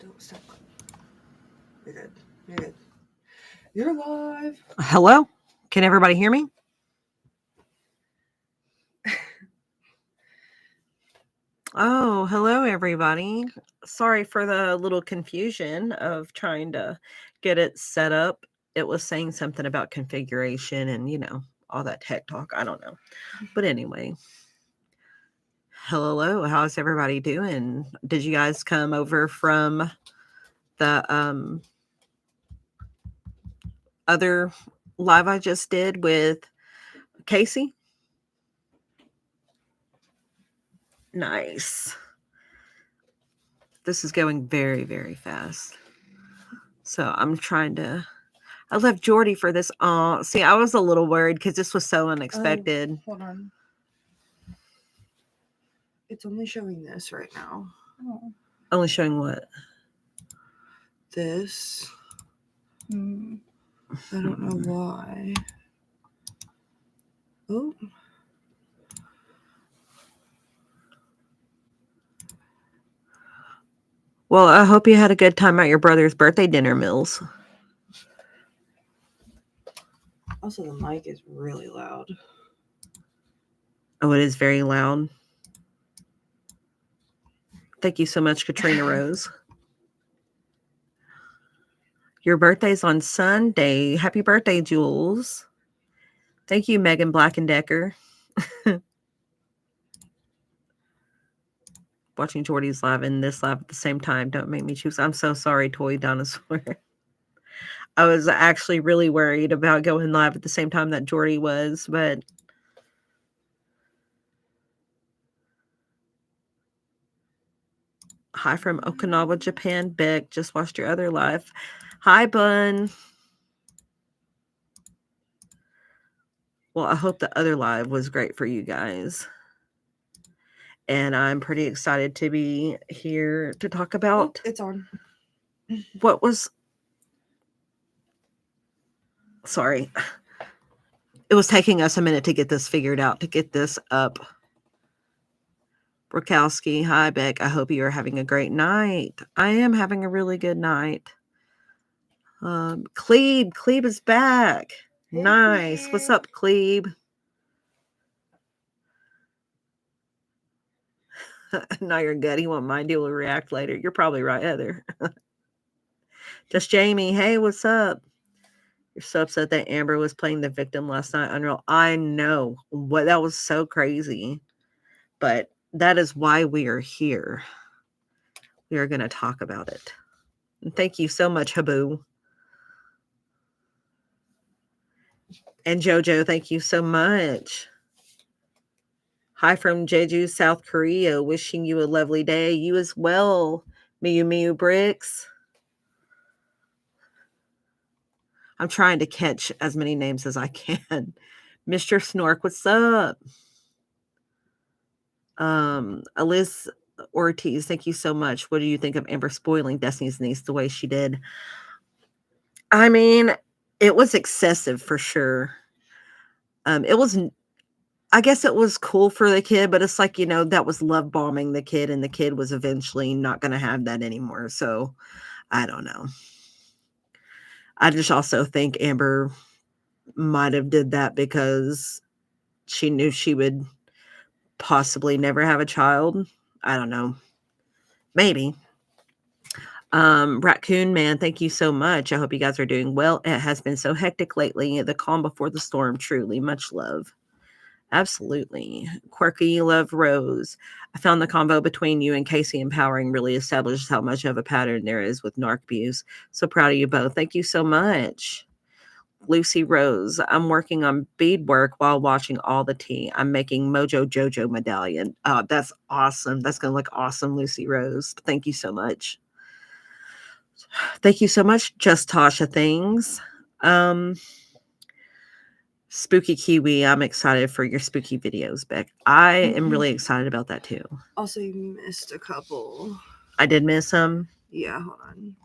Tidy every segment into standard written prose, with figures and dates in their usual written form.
Don't stop. You're good. You're good. You're live. Hello? Can everybody hear me? Oh, hello, everybody. Sorry for the little confusion of trying to get it set up. It was saying something about configuration and, all that tech talk. I don't know. But anyway, hello. How's everybody doing? Did you guys come over from the other live I just did with Casey? Nice. This is going very, very fast. So I'm trying to... I left Jordy for this. See, I was a little worried because this was so unexpected. Hold on. It's only showing this right now. Oh. Only showing what? This. I don't know why. Oh. Well, I hope you had a good time at your brother's birthday dinner, Mills. Also, the mic is really loud. Oh, it is very loud. Thank you so much, Katrina Rose. Your birthday's on Sunday. Happy birthday, Jules. Thank you, Megan Black and Decker. Watching Jordy's live and this live at the same time. Don't make me choose. I'm so sorry, Toy Dinosaur. I was actually really worried about going live at the same time that Jordy was, but hi from Okinawa, Japan. Beck, just watched your other live. Hi, Bun. Well, I hope the other live was great for you guys. And I'm pretty excited to be here to talk about... it's on. What was... Sorry. It was taking us a minute to get this figured out, to get this up. Brokowski, hi, Beck. I hope you are having a great night. I am having a really good night. Clebe is back. Hey, nice. Clebe. What's up, Clebe? Now you're good. He won't mind. He will react later. You're probably right, Heather. Just Jamie. Hey, what's up? You're so upset that Amber was playing the victim last night. Unreal. I know. That was so crazy. But that is why we are here. We are going to talk about it. And thank you so much, Habu. And Jojo, thank you so much. Hi from Jeju, South Korea. Wishing you a lovely day. You as well, Miyu Bricks. I'm trying to catch as many names as I can. Mr. Snork, what's up? Alice Ortiz, thank you so much. What do you think of Amber spoiling Destiny's niece the way she did? I mean, it was excessive for sure. I guess it was cool for the kid, but it's like, that was love bombing the kid, and the kid was eventually not going to have that anymore. So I don't know. I just also think Amber might have did that because she knew she would possibly never have a child. I don't know. Maybe. Raccoon Man, thank you so much. I hope you guys are doing well. It has been so hectic lately. The calm before the storm, truly. Much love. Absolutely. Quirky Love Rose. I found the combo between you and Casey empowering really establishes how much of a pattern there is with narc abuse. So proud of you both. Thank you so much. Lucy Rose. I'm working on beadwork while watching all the tea. I'm making Mojo Jojo medallion. That's awesome. That's going to look awesome, Lucy Rose. Thank you so much. Thank you so much, Just Tasha Things. Spooky Kiwi, I'm excited for your spooky videos, Beck. I am really excited about that too. Also, you missed a couple. I did miss them. Yeah, hold on.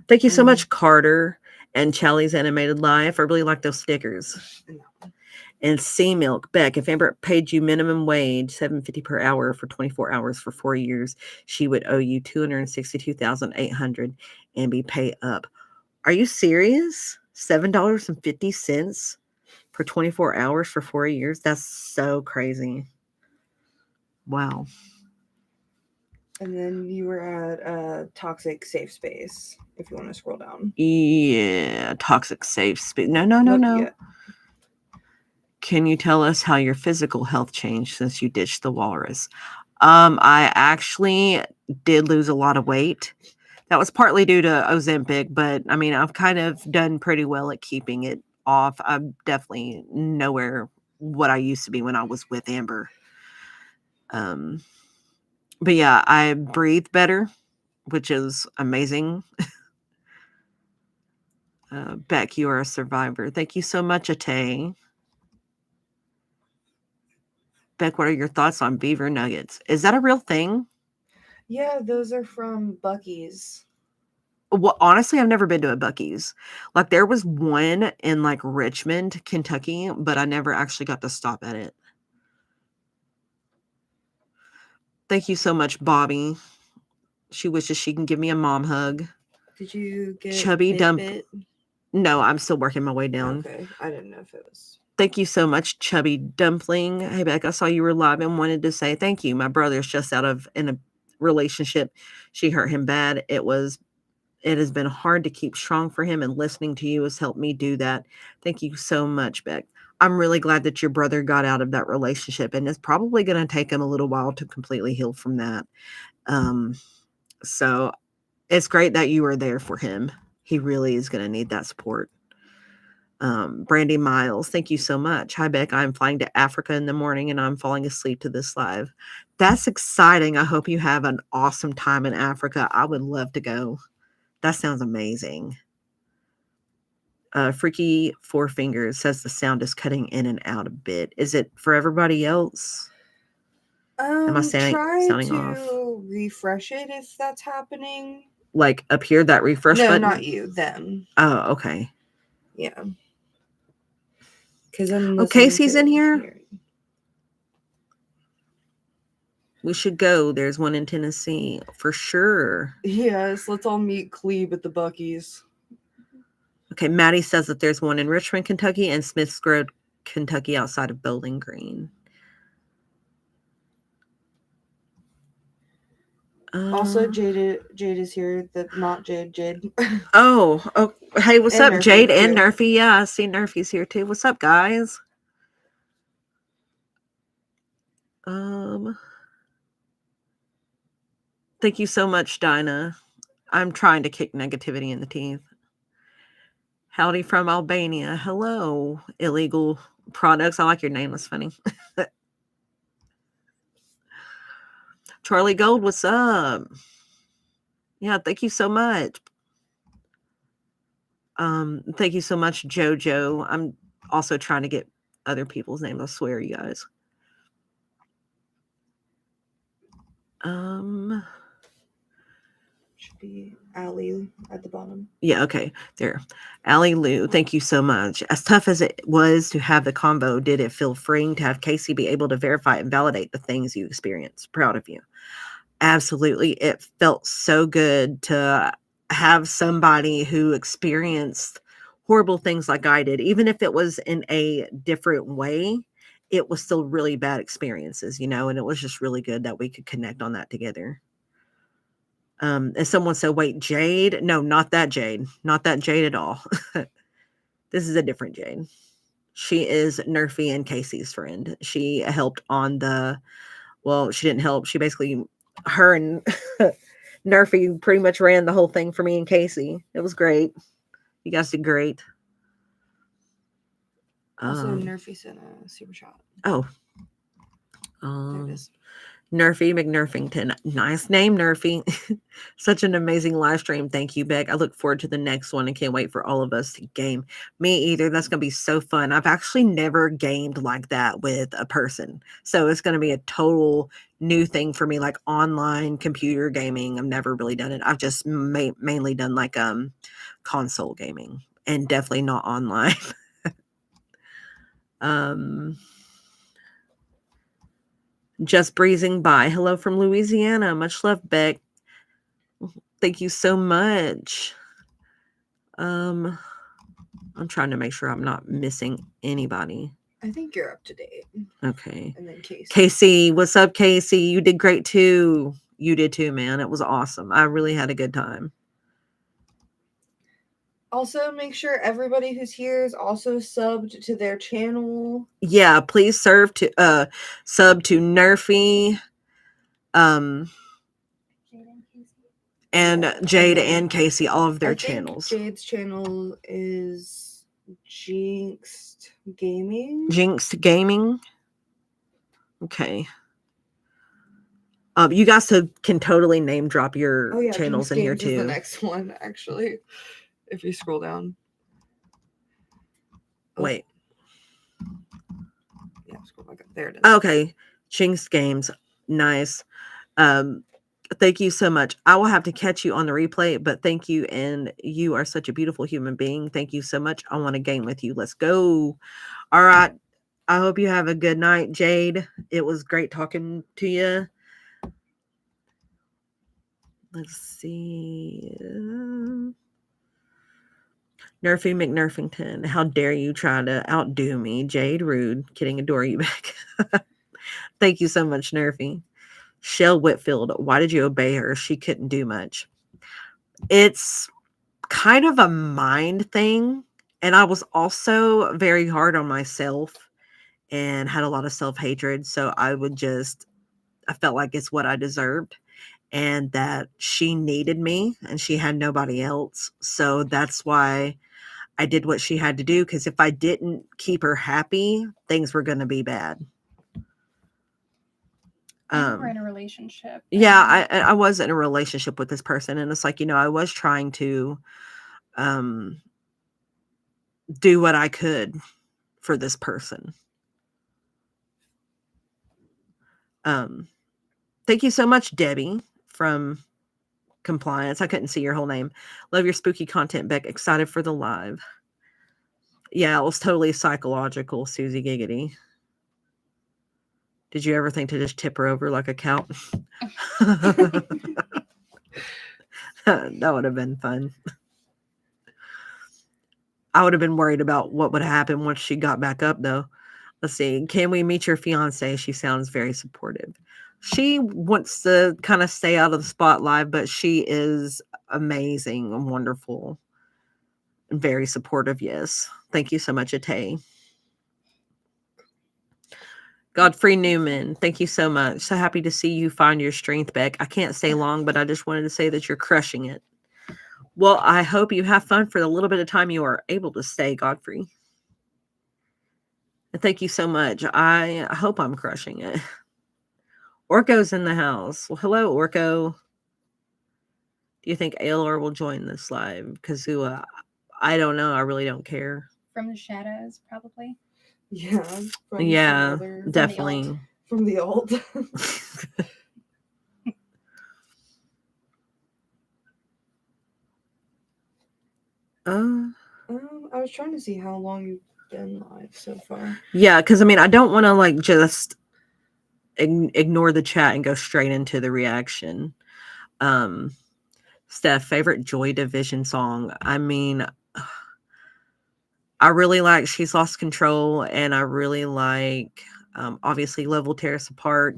Thank you so much, Carter and Chelly's Animated Life. I really like those stickers. And Sea Milk, Beck, if Amber paid you minimum wage, $7.50 per hour for 24 hours for 4 years, she would owe you $262,800 and be pay up. Are you serious? $7.50 for 24 hours for 4 years? That's so crazy. Wow. And then you were at a toxic safe space, if you want to scroll down. Yeah, toxic safe space. No. Yeah. Can you tell us how your physical health changed since you ditched the walrus? I actually did lose a lot of weight. That was partly due to Ozempic, but I mean, I've kind of done pretty well at keeping it off. I'm definitely nowhere what I used to be when I was with Amber. But yeah, I breathe better, which is amazing. Beck, you are a survivor. Thank you so much, Atay. Beck, what are your thoughts on beaver nuggets? Is that a real thing? Yeah, those are from Buc-ee's. Well, honestly, I've never been to a Buc-ee's. Like, there was one in like Richmond, Kentucky, but I never actually got to stop at it. Thank you so much, Bobby. She wishes she can give me a mom hug. Did you get Chubby dump? Fitbit? No, I'm still working my way down. Okay, I didn't know if it was. Thank you so much, Chubby Dumpling. Hey, Beck, I saw you were live and wanted to say thank you. My brother's just out of in a relationship. She hurt him bad. It has been hard to keep strong for him, and listening to you has helped me do that. Thank you so much, Beck. I'm really glad that your brother got out of that relationship, and it's probably going to take him a little while to completely heal from that. So it's great that you were there for him. He really is going to need that support. Brandy Miles, thank you so much. Hi, Beck. I'm flying to Africa in the morning and I'm falling asleep to this live. That's exciting. I hope you have an awesome time in Africa. I would love to go. That sounds amazing. Freaky Four Fingers says the sound is cutting in and out a bit. Is it for everybody else? Am I sounding off? Refresh it if that's happening. Like up here, that refresh button? No, not you, them. Oh, okay. Yeah. Because I'm Casey's in here? We should go. There's one in Tennessee for sure. Yes, let's all meet Cleve at the Buc-ee's. Okay, Maddie says that there's one in Richmond, Kentucky, and Smith's Grove, Kentucky, outside of Bowling Green. Also, Jade is here. Not Jade. Oh, hey, what's up, Nerfy, Jade and too. Nerfy? Yeah, I see Nerfy's here too. What's up, guys? Thank you so much, Dinah. I'm trying to kick negativity in the teeth. Howdy from Albania. Hello, illegal products. I like your name. That's funny. Charlie Gold, what's up? Yeah, thank you so much. Thank you so much, JoJo. I'm also trying to get other people's names. I swear, you guys. Should be Allie at the bottom. Yeah, okay. There. Allie Lou, thank you so much. As tough as it was to have the convo, did it feel freeing to have Casey be able to verify and validate the things you experienced? Proud of you. Absolutely. It felt so good to have somebody who experienced horrible things like I did, even if it was in a different way. It was still really bad experiences, and it was just really good that we could connect on that together. And someone said, wait, Jade? No, not that Jade. Not that Jade at all. This is a different Jade. She is Nerfy and Casey's friend. She helped on she didn't help. She basically, her and Nerfy pretty much ran the whole thing for me and Casey. It was great. You guys did great. Also, Nerfy sent a super shot. Oh. There it is. Nerfy McNerfington. Nice name, Nerfy. Such an amazing live stream. Thank you, Beck. I look forward to the next one and can't wait for all of us to game. Me either. That's going to be so fun. I've actually never gamed like that with a person. So it's going to be a total new thing for me, like online computer gaming. I've never really done it. I've just mainly done like console gaming and definitely not online. Um, just breezing by. Hello from Louisiana. Much love, Beck. Thank you so much. I'm trying to make sure I'm not missing anybody. I think you're up to date. Okay. And then Casey. Casey, what's up, Casey? You did great too. You did too, man. It was awesome. I really had a good time. Also, make sure everybody who's here is also subbed to their channel. Yeah, please sub to Nerfy, and Jade and Casey, all of their channels. Jade's channel is Jinxed Gaming. Jinxed Gaming. Okay. You guys can totally name drop your channels Jinxed in here Games is the too. next one, actually. If you scroll down. Wait. Yeah, scroll back up. There it is. Okay. Jinxed Games. Nice. Thank you so much. I will have to catch you on the replay, but thank you. And you are such a beautiful human being. Thank you so much. I want to game with you. Let's go. All right. I hope you have a good night, Jade. It was great talking to you. Let's see. Nerfy McNerfington. How dare you try to outdo me? Jade, rude. Kidding, adore you back. Thank you so much, Nerfy. Shell Whitfield. Why did you obey her? She couldn't do much. It's kind of a mind thing. And I was also very hard on myself and had a lot of self-hatred. So I felt like it's what I deserved. And that she needed me and she had nobody else. So that's why I did what she had to do. Because if I didn't keep her happy, things were going to be bad. We're in a relationship. Yeah, I was in a relationship with this person. And it's like, I was trying to do what I could for this person. Thank you so much, Debbie from Compliance. I couldn't see your whole name. Love your spooky content, Beck. Excited for the live. Yeah, it was totally psychological, Susie Giggity. Did you ever think to just tip her over like a cow? That would have been fun. I would have been worried about what would happen once she got back up, though. Let's see. Can we meet your fiance? She sounds very supportive. She wants to kind of stay out of the spotlight, but she is amazing and wonderful and very supportive. Yes. Thank you so much, Ate. Godfrey Newman, thank you so much. So happy to see you find your strength, Beck. I can't stay long, but I just wanted to say that you're crushing it. Well, I hope you have fun for the little bit of time you are able to stay, Godfrey. And thank you so much. I hope I'm crushing it. Orko's in the house. Well, hello, Orko. Do you think Aylor will join this live? Kazua, I don't know. I really don't care. From the shadows, probably. Yeah. Definitely. From the old. I was trying to see how long you've been live so far. Yeah, because I don't want to just ignore the chat and go straight into the reaction. Steph, favorite Joy Division song? I really like She's Lost Control, and I really like obviously Love Will Tear Us Apart,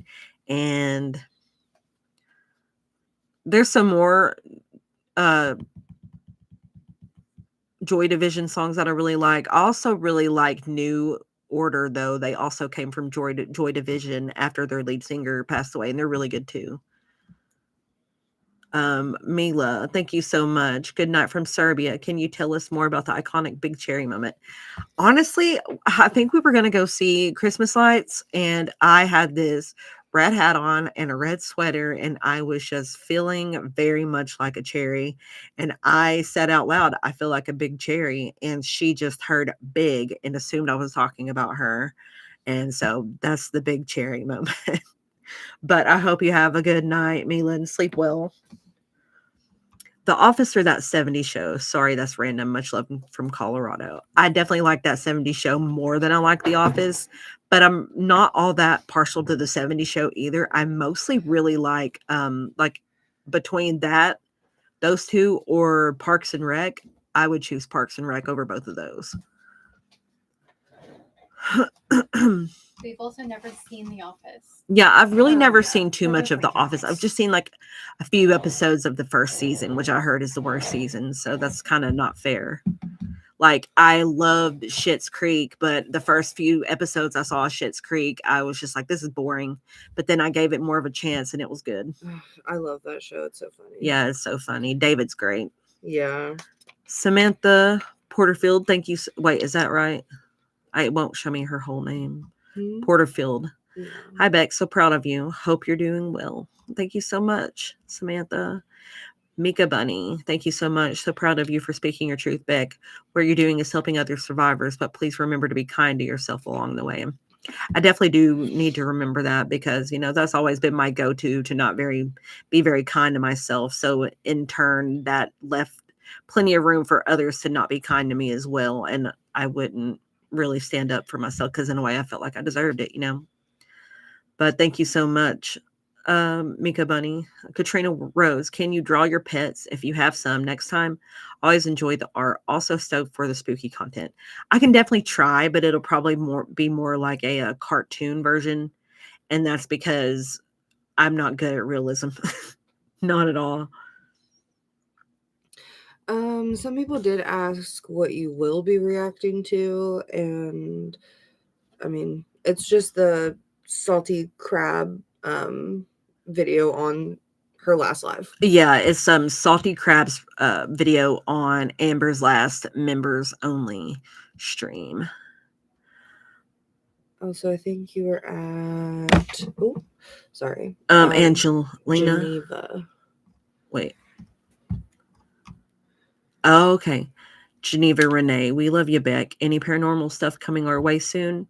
and there's some more Joy Division songs that I really like. I also really like New Order, though. They also came from Joy Division after their lead singer passed away, and they're really good too. Mila, thank you so much. Good night from Serbia. Can you tell us more about the iconic Big Cherry moment? Honestly, I think we were going to go see Christmas lights, and I had this red hat on and a red sweater, and I was just feeling very much like a cherry. And I said out loud, I feel like a big cherry. And she just heard big and assumed I was talking about her. And so that's the Big Cherry moment. But I hope you have a good night, Mila, and sleep well. The Office or that 70s show? Sorry, that's random. Much love from Colorado. I definitely like that 70s show more than I like The Office, but I'm not all that partial to the 70s show either. I mostly really like between those two or Parks and Rec. I would choose Parks and Rec over both of those. We've also never seen The Office. Yeah, I've really never yeah. seen too They're much of The different Office. I've things. just seen like a few episodes of the first season, which I heard is the worst season. So that's kind of not fair. Like, I loved Schitt's Creek, but the first few episodes I saw of Schitt's Creek, I was just like, this is boring. But then I gave it more of a chance and it was good. I love that show. It's so funny. Yeah, it's so funny. David's great. Yeah. Samantha Porterfield, thank you. Wait, is that right? It won't show me her whole name. Porterfield. Yeah. Hi, Beck. So proud of you. Hope you're doing well. Thank you so much, Samantha. Mika Bunny, thank you so much. So proud of you for speaking your truth, Beck. What you're doing is helping other survivors, but please remember to be kind to yourself along the way. I definitely do need to remember that because, that's always been my go-to to not be very kind to myself. So in turn, that left plenty of room for others to not be kind to me as well. And I wouldn't really stand up for myself because in a way I felt like I deserved it, But thank you so much, Mika Bunny. Katrina Rose, can you draw your pets if you have some next time? Always enjoy the art. Also stoked for the spooky content. I can definitely try, but it'll probably be more like a cartoon version. And that's because I'm not good at realism. Not at all. Some people did ask what you will be reacting to, and I mean, it's just the salty crab video on her last live. Yeah, it's some salty crabs video on Amber's last members only stream. Also, I think you were at sorry. Angelina. Geneva. Wait. Oh, okay. Geneva Renee, we love you, Beck. Any paranormal stuff coming our way soon?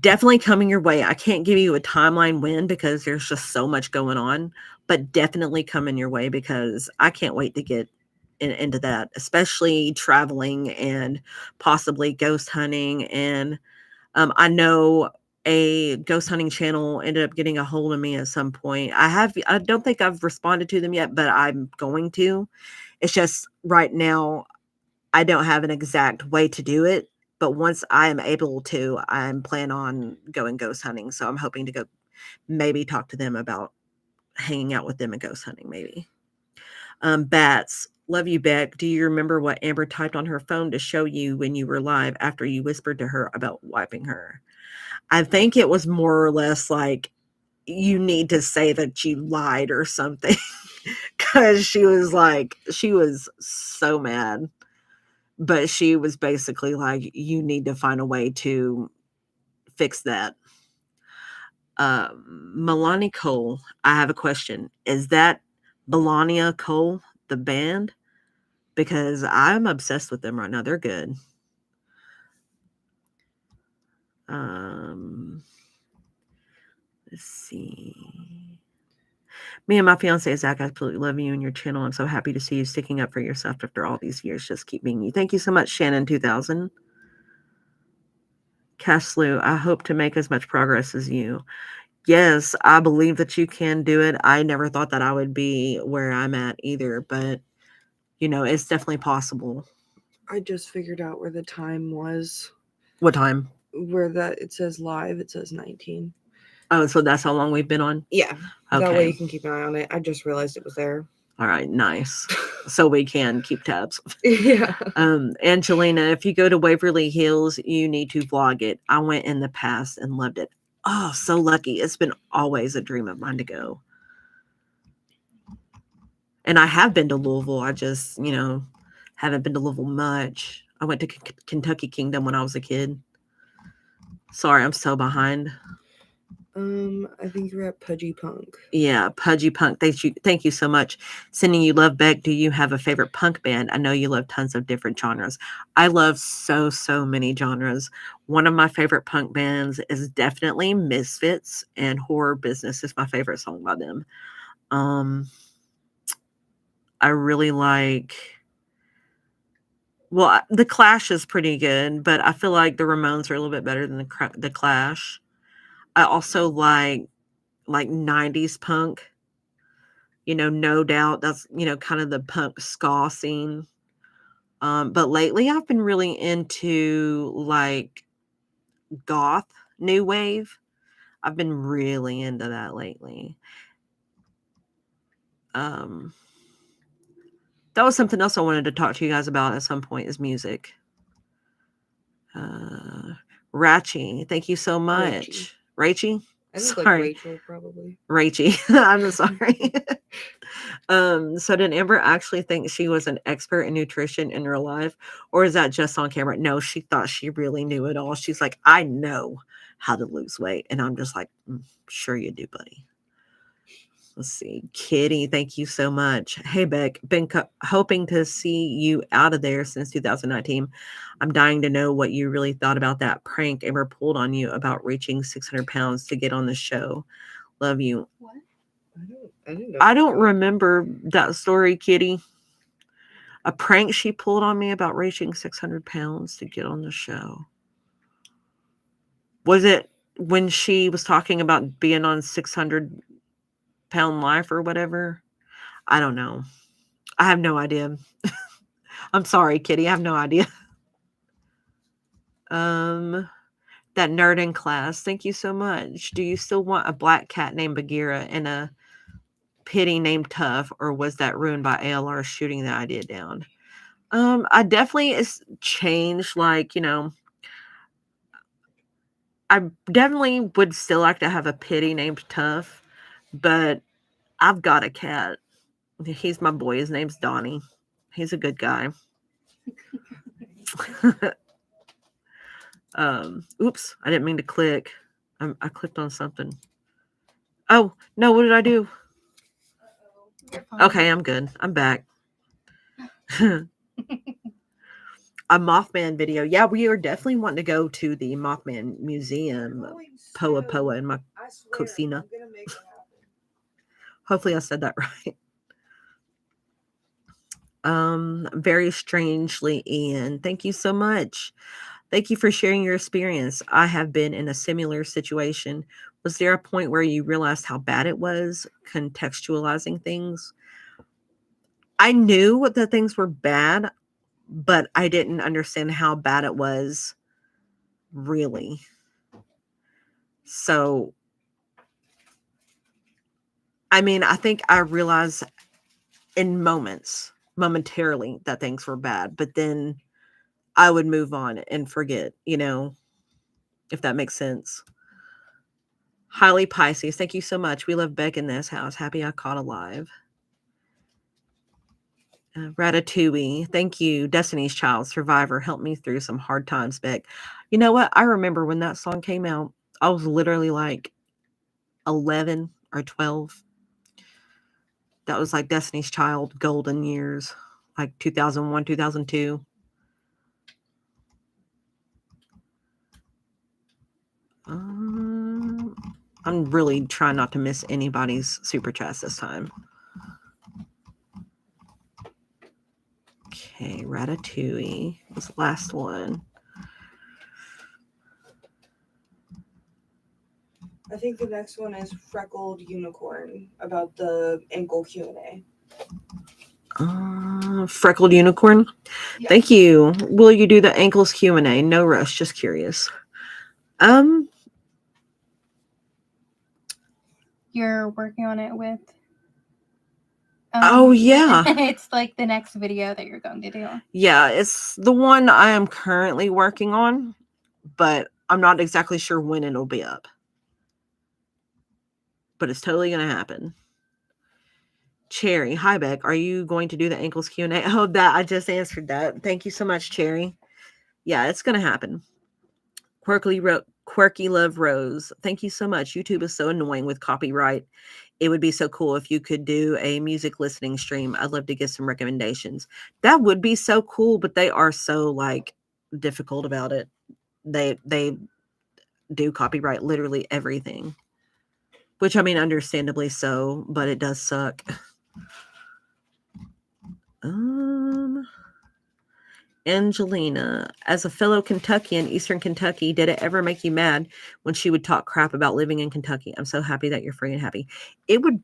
Definitely coming your way. I can't give you a timeline when because there's just so much going on, but definitely coming your way because I can't wait to get into that, especially traveling and possibly ghost hunting. And I know a ghost hunting channel ended up getting a hold of me at some point. I don't think I've responded to them yet, but I'm going to. It's just right now I don't have an exact way to do it. But once I am able to, I'm planning on going ghost hunting. So I'm hoping to go maybe talk to them about hanging out with them and ghost hunting, maybe. Bats, love you, Beck. Do you remember what Amber typed on her phone to show you when you were live after you whispered to her about wiping her? I think it was more or less like, you need to say that you lied or something. Because she was so mad. But she was basically like, you need to find a way to fix that. Melania Cole, I have a question. Is that Melania Cole, the band? Because I'm obsessed with them right now. They're good. Let's see. Me and my fiance Zach absolutely love you and your channel. I'm so happy to see you sticking up for yourself after all these years. Just keep being you. Thank you so much, Shannon 2000. Caslew, I hope to make as much progress as you. Yes, I believe that you can do it. I never thought that I would be where I'm at either, but it's definitely possible. I just figured out where the time was. What time? Where it says live, it says 19. Oh, so that's how long we've been on? Yeah. Okay. That way you can keep an eye on it. I just realized it was there. All right, nice. So we can keep tabs. Yeah. Angelina, if you go to Waverly Hills, you need to vlog it. I went in the past and loved it. Oh, so lucky. It's been always a dream of mine to go. And I have been to Louisville. I just, haven't been to Louisville much. I went to Kentucky Kingdom when I was a kid. Sorry, I'm so behind. I think you're at Pudgy Punk. Yeah, Pudgy Punk. Thank you so much. Sending you love, Beck. Do you have a favorite punk band? I know you love tons of different genres. I love so many genres. One of my favorite punk bands is definitely Misfits, and Horror Business is my favorite song by them. I really like. Well, the Clash is pretty good, but I feel like the Ramones are a little bit better than the Clash. I also like 90s punk. No doubt that's kind of the punk ska scene. But lately I've been really into like goth new wave. I've been really into that lately. That was something else I wanted to talk to you guys about at some point is music. Ratchy, thank you so much. Rachie? I think Sorry. like Rachel probably. Rachie. I'm sorry. So did Amber actually think she was an expert in nutrition in real life? Or is that just on camera? No, she thought she really knew it all. She's like, I know how to lose weight. And I'm just like, sure you do, buddy. Let's see. Kitty, thank you so much. Hey, Beck, been hoping to see you out of there since 2019. I'm dying to know what you really thought about that prank Amber pulled on you about reaching 600 pounds to get on the show. Love you. What? I don't remember that story, Kitty. A prank she pulled on me about reaching 600 pounds to get on the show. Was it when she was talking about being on 600-pound life or whatever? I don't know. I have no idea. I'm sorry, Kitty. I have no idea. That nerd in class. Thank you so much. Do you still want a black cat named Bagheera and a pitty named Tough, or was that ruined by ALR shooting the idea down? I definitely changed. Like, I definitely would still like to have a pitty named Tough, but I've got a cat. He's my boy. His name's Donnie. He's a good guy. Oops, I didn't mean to click. I clicked on something. Oh, no, what did I do? Okay, I'm good. I'm back. A Mothman video. Yeah, we are definitely wanting to go to the Mothman Museum, Poa Poa in Cocina. Hopefully I said that right. Very strangely, Ian. Thank you so much. Thank you for sharing your experience. I have been in a similar situation. Was there a point where you realized how bad it was, contextualizing things? I knew that things were bad, but I didn't understand how bad it was really. So, I mean, I think I realized momentarily that things were bad, but then I would move on and forget, if that makes sense. Highly Pisces, thank you so much. We love Beck in this house. Happy I caught alive. Ratatouille, thank you. Destiny's Child, Survivor, helped me through some hard times, Beck. You know what? I remember when that song came out, I was literally like 11 or 12. That was like Destiny's Child golden years, like 2001, 2002. I'm really trying not to miss anybody's super chats this time. Okay, Ratatouille was the last one. I think the next one is Freckled Unicorn about the ankle Q&A. Freckled Unicorn. Yeah. Thank you. Will you do the ankles Q&A? No rush. Just curious. You're working on it with. Oh yeah. It's like the next video that you're going to do. Yeah, it's the one I am currently working on, but I'm not exactly sure when it'll be up. But it's totally going to happen. Cherry, hi Beck. Are you going to do the ankles Q&A? Oh, that I just answered that. Thank you so much, Cherry. Yeah, it's going to happen. Quirky Love Rose. Thank you so much. YouTube is so annoying with copyright. It would be so cool if you could do a music listening stream. I'd love to get some recommendations. That would be so cool, but they are so like difficult about it. They do copyright literally everything. Which I mean, understandably so, but it does suck. Angelina, as a fellow Kentuckian, Eastern Kentucky, did it ever make you mad when she would talk crap about living in Kentucky? I'm so happy that you're free and happy. It would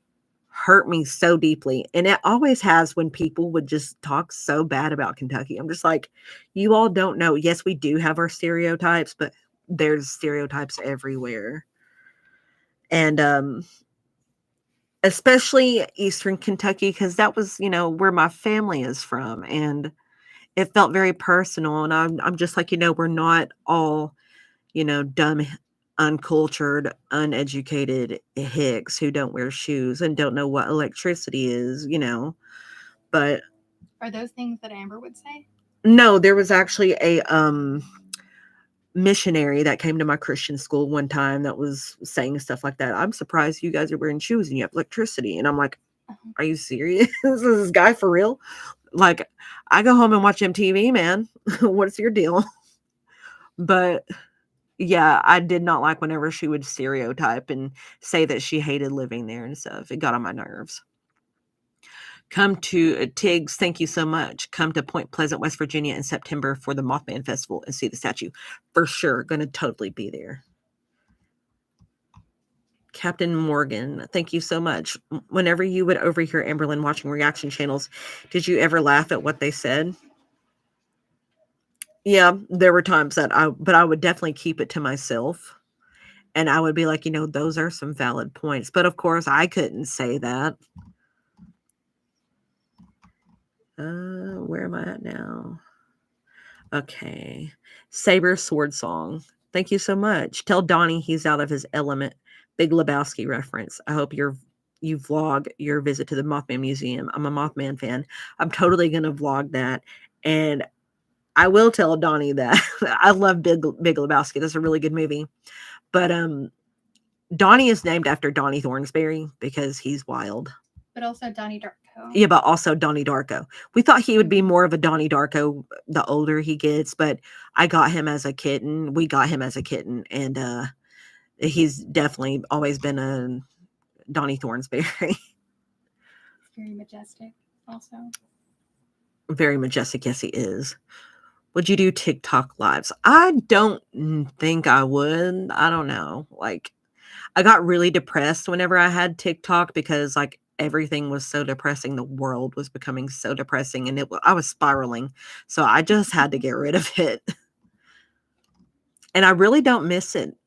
hurt me so deeply. And it always has when people would just talk so bad about Kentucky. I'm just like, you all don't know. Yes, we do have our stereotypes, but there's stereotypes everywhere. And especially Eastern Kentucky, because that was, where my family is from. And it felt very personal. And I'm just like, we're not all, dumb, uncultured, uneducated hicks who don't wear shoes and don't know what electricity is, But Are those things that Amber would say? no, there was actually a missionary that came to my Christian school one time that was saying stuff like that. I'm surprised you guys are wearing shoes and you have electricity. And I'm like, are you serious? Is this guy for real? Like, I go home and watch MTV, man. What's your deal? But yeah, I did not like whenever she would stereotype and say that she hated living there and stuff. It got on my nerves. Come to Tiggs, thank you so much. Come to Point Pleasant, West Virginia in September for the Mothman Festival and see the statue. For sure, going to totally be there. Captain Morgan, thank you so much. Whenever you would overhear Amberlynn watching reaction channels, did you ever laugh at what they said? Yeah, there were times that I would definitely keep it to myself. And I would be like, those are some valid points. But of course, I couldn't say that. Where am I at now? Okay. Saber Sword Song. Thank you so much. Tell Donnie he's out of his element. Big Lebowski reference. I hope you vlog your visit to the Mothman Museum. I'm a Mothman fan. I'm totally going to vlog that. And I will tell Donnie that I love Big Lebowski. That's a really good movie. But Donnie is named after Donnie Thornsberry because he's wild. But also Donnie Darko. Yeah, but also Donnie Darko. We thought he would be more of a Donnie Darko the older he gets, but I got him as a kitten. We got him as a kitten, and he's definitely always been a Donnie Thornsberry. Very majestic, also. Very majestic, yes, he is. Would you do TikTok lives? I don't think I would. I don't know. Like, I got really depressed whenever I had TikTok because, like, everything was so depressing. The world was becoming so depressing, and I was spiraling. So I just had to get rid of it. And I really don't miss it.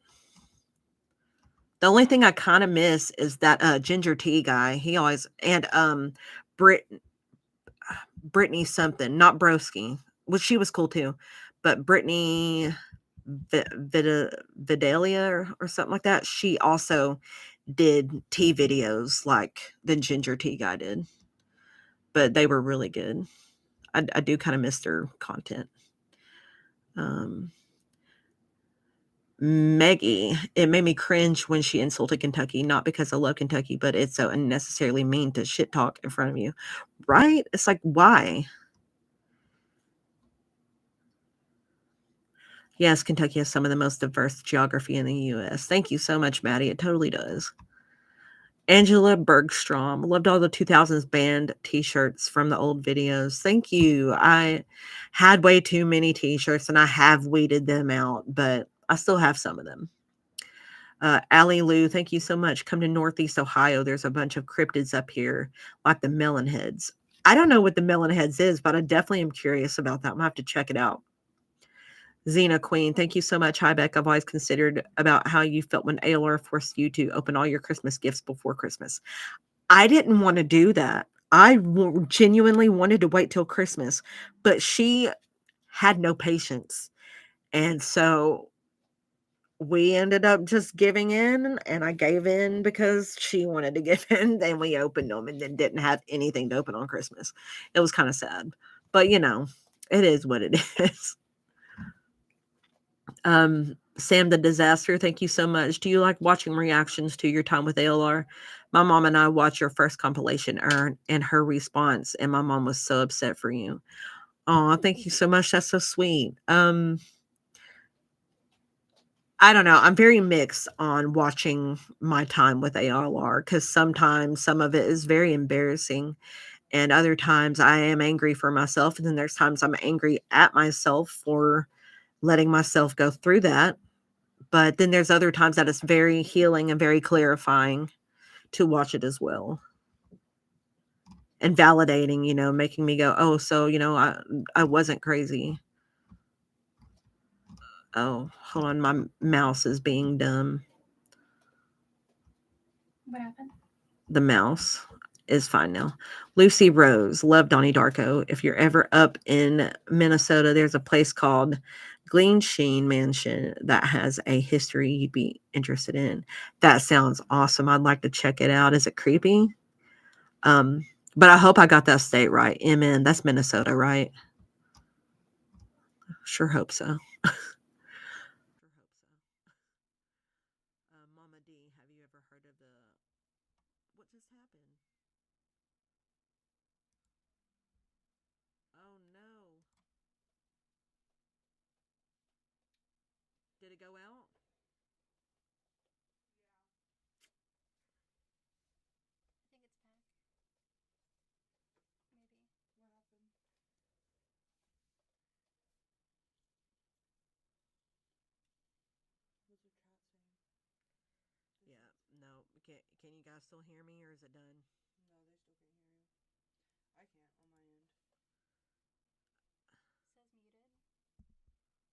The only thing I kind of miss is that ginger tea guy. He always, and Brittany something, not Broski. Well, she was cool too, but Brittany Vidalia or something like that. She also did tea videos like the ginger tea guy did, but they were really good. I do kind of miss their content. Maggie, it made me cringe when she insulted Kentucky, not because I love Kentucky, but it's so unnecessarily mean to shit talk in front of you, right? It's like, why? Yes, Kentucky has some of the most diverse geography in the U.S. Thank you so much, Maddie. It totally does. Angela Bergstrom. Loved all the 2000s band t-shirts from the old videos. Thank you. I had way too many t-shirts, and I have weeded them out, but I still have some of them. Allie Lou, thank you so much. Come to Northeast Ohio. There's a bunch of cryptids up here, like the melon heads. I don't know what the melon heads is, but I definitely am curious about that. I'm going to have to check it out. Xena Queen, thank you so much. Hi, Beck. I've always considered about how you felt when ALR forced you to open all your Christmas gifts before Christmas. I didn't want to do that. I genuinely wanted to wait till Christmas, but she had no patience. And so we ended up just giving in, and I gave in because she wanted to give in. Then we opened them and then didn't have anything to open on Christmas. It was kind of sad, but it is what it is. Sam the Disaster, thank you so much. Do you like watching reactions to your time with ALR? My mom and I watched your first compilation and her response, and my mom was so upset for you. Oh, thank you so much. That's so sweet. I don't know. I'm very mixed on watching my time with ALR because sometimes some of it is very embarrassing, And other times I am angry for myself. And then there's times I'm angry at myself for letting myself go through that. But then there's other times that it's very healing and very clarifying to watch it as well. And validating, you know, making me go, oh, so, you know, I wasn't crazy. Oh, hold on. My mouse is being dumb. What happened? The mouse is fine now. Lucy Rose, love Donnie Darko. If you're ever up in Minnesota, there's a place called Glen Sheen Mansion that has a history you'd be interested in. That sounds awesome. I'd like to check it out. Is it creepy? But I hope I got that state right. MN, that's Minnesota, right? Sure hope so. Mama D, have you ever heard of what just happened? Oh no. Did it go out? I think it's back. Maybe. What happened? What's your chat saying? Yeah, no. Can you guys still hear me or is it done? No, they still can't hear you. I can't on my end. Says muted.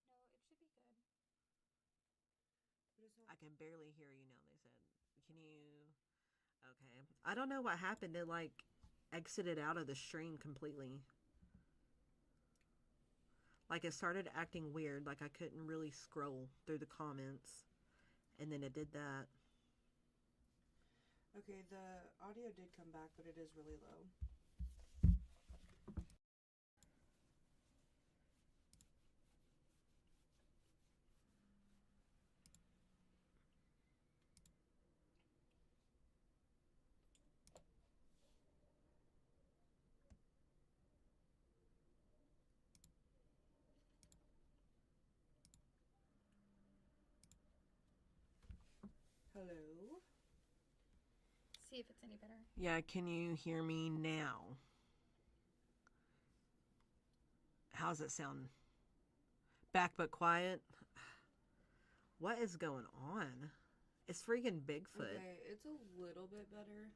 No, it should be good. But it's not. I can barely hear you now, they said. Can you... Okay. I don't know what happened. It, like, exited out of the stream completely. Like, it started acting weird. Like, I couldn't really scroll through the comments. And then it did that. Okay, the audio did come back, but it is really low. Hello? See if it's any better. Yeah, can you hear me now? How's it sound? Back but quiet? What is going on? It's freaking Bigfoot. Okay, it's a little bit better.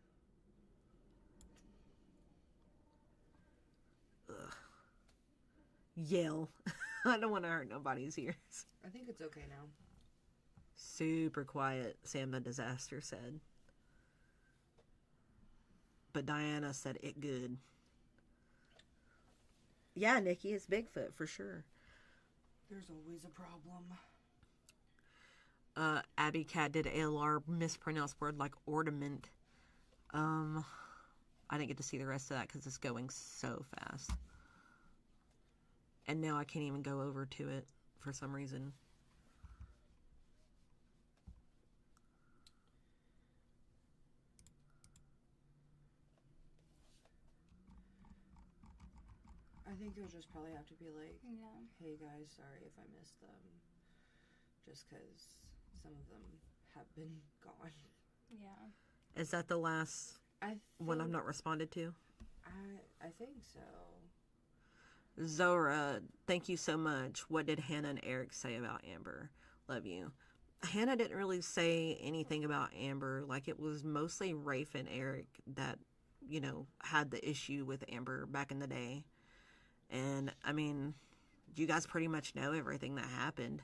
Ugh. Yell. I don't want to hurt nobody's ears. I think it's okay now. Super quiet, Sam the Disaster said. But Diana said it good. Yeah, Nikki, it's Bigfoot for sure. There's always a problem. Abby Cat did ALR mispronounced word like ornament. I didn't get to see the rest of that because it's going so fast. And now I can't even go over to it for some reason. I think you'll just probably have to be like, Yeah. hey guys, sorry if I missed them. Just because some of them have been gone. Yeah. Is that the last one I've not responded to? I think so. Zora, thank you so much. What did Hannah and Eric say about Amber? Love you. Hannah didn't really say anything about Amber. Like, it was mostly Rafe and Eric that, you know, had the issue with Amber back in the day. And, I mean, you guys pretty much know everything that happened.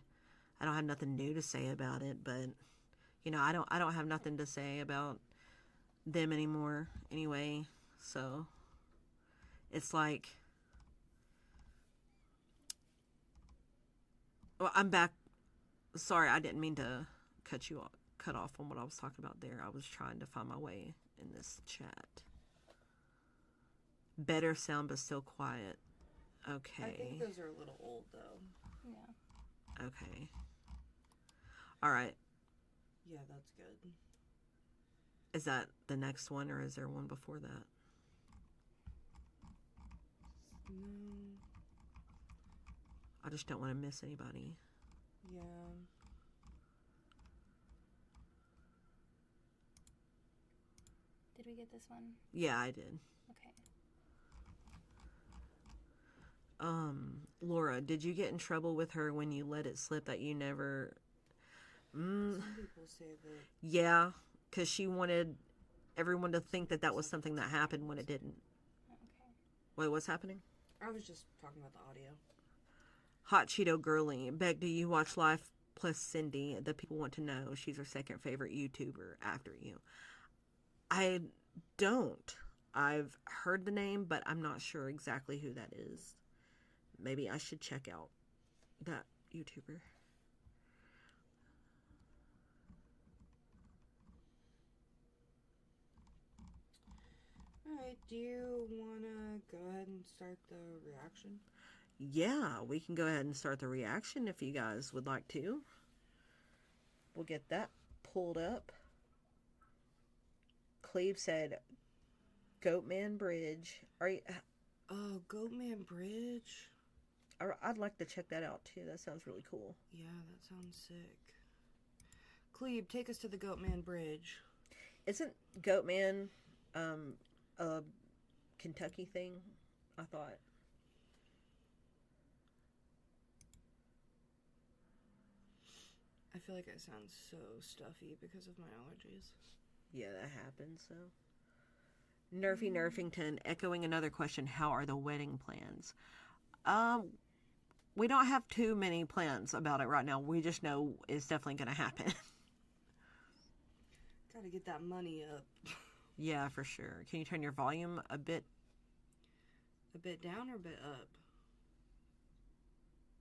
I don't have nothing new to say about it, but, you know, I don't have nothing to say about them anymore anyway. So, it's like... Well, I'm back. Sorry, I didn't mean to cut off on what I was talking about there. I was trying to find my way in this chat. Better sound, but still quiet. Okay. I think those are a little old, though. Yeah. Okay. All right. Yeah, that's good. Is that the next one, or is there one before that? No. I just don't want to miss anybody. Yeah. Did we get this one? Yeah, I did. Okay. Laura, did you get in trouble with her when you let it slip that you never... Some people say that. Yeah, because she wanted everyone to think that that was something that happened when it didn't. Okay. Wait, what's happening? I was just talking about the audio. Hot Cheeto Girly. Beck, do you watch Life Plus Cindy? The people want to know. She's her second favorite YouTuber after you. I don't. I've heard the name, but I'm not sure exactly who that is. Maybe I should check out that YouTuber. Alright, do you want to go ahead and start the reaction? Yeah, we can go ahead and start the reaction if you guys would like to. We'll get that pulled up. Cleve said, Goatman Bridge. Are you... Oh, Goatman Bridge? I'd like to check that out too. That sounds really cool. Yeah, that sounds sick. Cleve, take us to the Goatman Bridge. Isn't Goatman a Kentucky thing? I thought. I feel like I sound so stuffy because of my allergies. Yeah, that happens, so. Nerfy Nerfington, echoing another question, how are the wedding plans? We don't have too many plans about it right now. We just know it's definitely going to happen. Gotta get that money up. Yeah, for sure. Can you turn your volume a bit? A bit down or a bit up?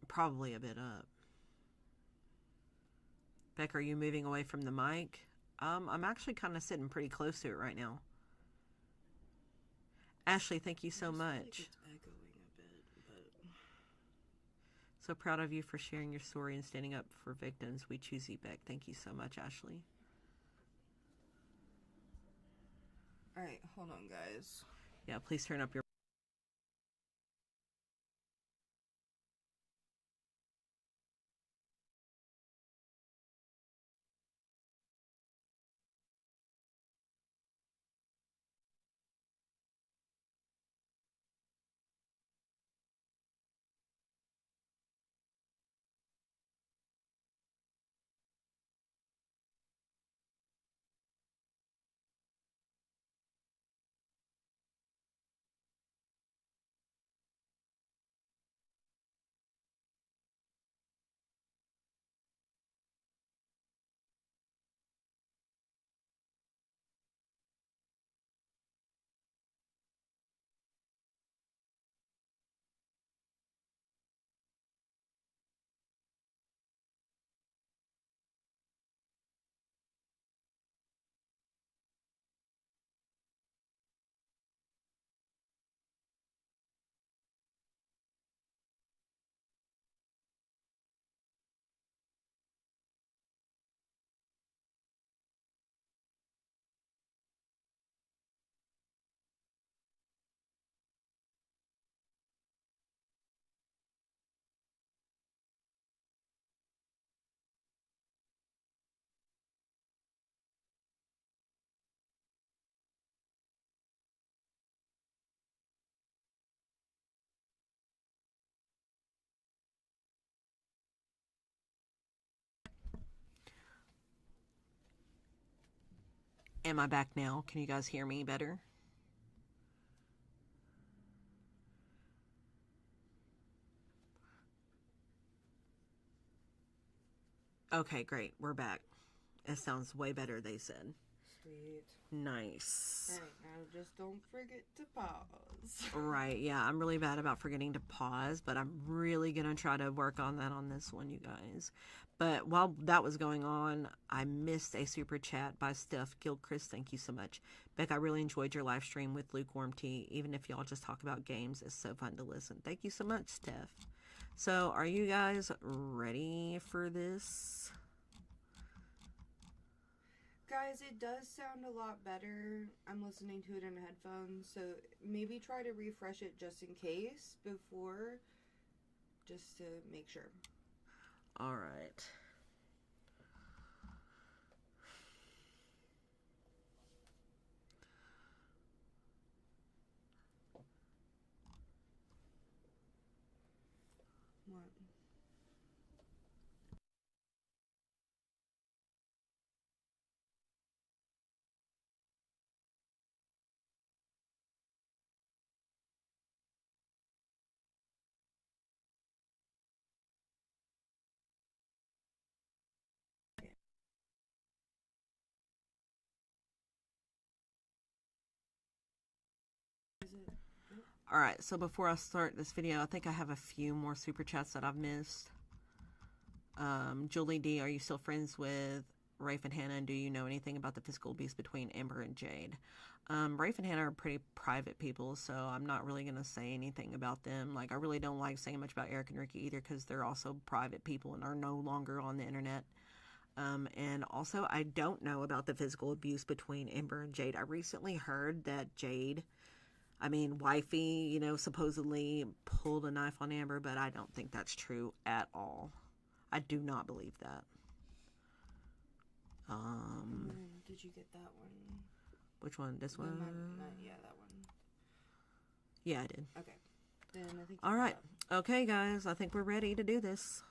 Probably a bit up. Beck, are you moving away from the mic? I'm actually kind of sitting pretty close to it right now. Ashley, thank you so much. Like it's echoing a bit, but... So proud of you for sharing your story and standing up for victims. We choose you, Beck. Thank you so much, Ashley. Alright, hold on, guys. Yeah, please turn up your... Am I back now? Can you guys hear me better? Okay, great. We're back. It sounds way better, they said. Sweet. Nice. Alright, now just don't forget to pause. Right, yeah. I'm really bad about forgetting to pause, but I'm really going to try to work on that on this one, you guys. But while that was going on, I missed a super chat by Steph Gilchrist. Thank you so much. Beck, I really enjoyed your live stream with Lukewarm Tea. Even if y'all just talk about games, it's so fun to listen. Thank you so much, Steph. So, are you guys ready for this? Guys, it does sound a lot better. I'm listening to it in headphones, so maybe try to refresh it just in case before, just to make sure. All right. All right, so before I start this video, I think I have a few more super chats that I've missed. Julie D, are you still friends with Rafe and Hannah, and do you know anything about the physical abuse between Amber and Jade? Rafe and Hannah are pretty private people, so I'm not really going to say anything about them. Like, I really don't like saying much about Eric and Ricky either, because they're also private people and are no longer on the internet. And also, I don't know about the physical abuse between Amber and Jade. I recently heard that Jade, wifey, supposedly pulled a knife on Amber, but I don't think that's true at all. I do not believe that. Did you get that one? Which one? This one? Yeah, that one. Yeah, I did. Okay. Then I think. All right. Okay, guys. I think we're ready to do this.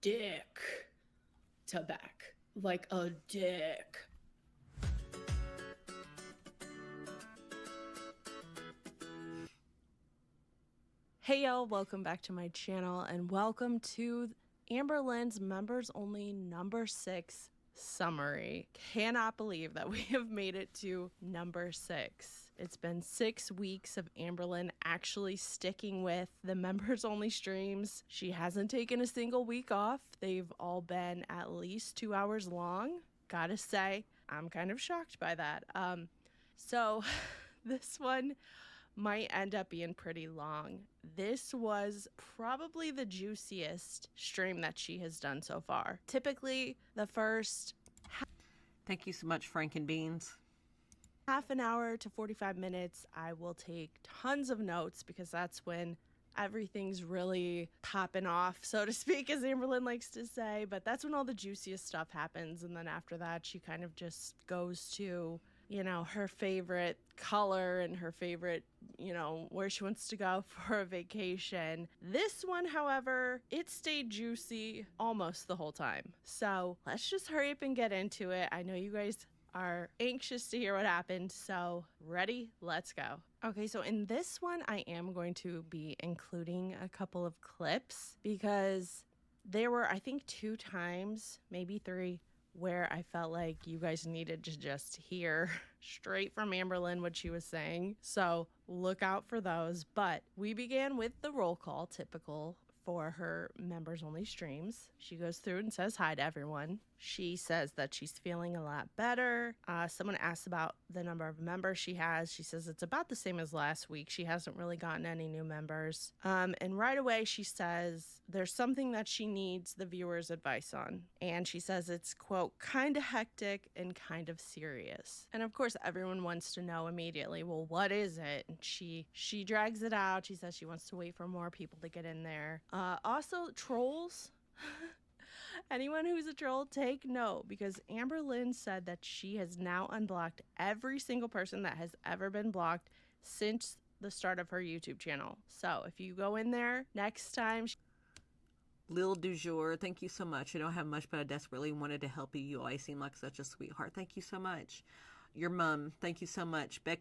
Dick to back. Like a dick. Hey y'all, welcome back to my channel and welcome to Amber Lynn's members only number 6 summary. Cannot believe that we have made it to number 6. It's been 6 weeks of Amber Lynn actually sticking with the members only streams. She hasn't taken a single week off. They've all been at least 2 hours long. Gotta say, I'm kind of shocked by that. So this one might end up being pretty long. This was probably the juiciest stream that she has done so far. Typically, the first Thank you so much, Frank and Beans. half an hour to 45 minutes, I will take tons of notes because that's when everything's really popping off, so to speak, as Amberlynn likes to say. But that's when all the juiciest stuff happens. And then after that, she kind of just goes to, her favorite color and her favorite, where she wants to go for a vacation. This one, however, it stayed juicy almost the whole time. So let's just hurry up and get into it. I know you guys are anxious to hear what happened, so ready? Let's go. Okay, so in this one, I am going to be including a couple of clips because there were, I think, 2 times, maybe 3, where I felt like you guys needed to just hear straight from Amberlynn what she was saying. So look out for those. But we began with the roll call, typical for her members only streams. She goes through and says hi to everyone. She says that she's feeling a lot better. Someone asks about the number of members she has. She says it's about the same as last week. She hasn't really gotten any new members. And right away she says there's something that she needs the viewers' advice on. And she says it's, quote, kind of hectic and kind of serious. And of course everyone wants to know immediately, well, what is it? And she drags it out. She says she wants to wait for more people to get in there. Also, trolls. Anyone who's a troll, take note, because Amber Lynn said that she has now unblocked every single person that has ever been blocked since the start of her YouTube channel. So if you go in there next time... Lil du jour, thank you so much. I don't have much, but I desperately wanted to help you. You always seem like such a sweetheart. Thank you so much. Your mom, thank you so much. Beck.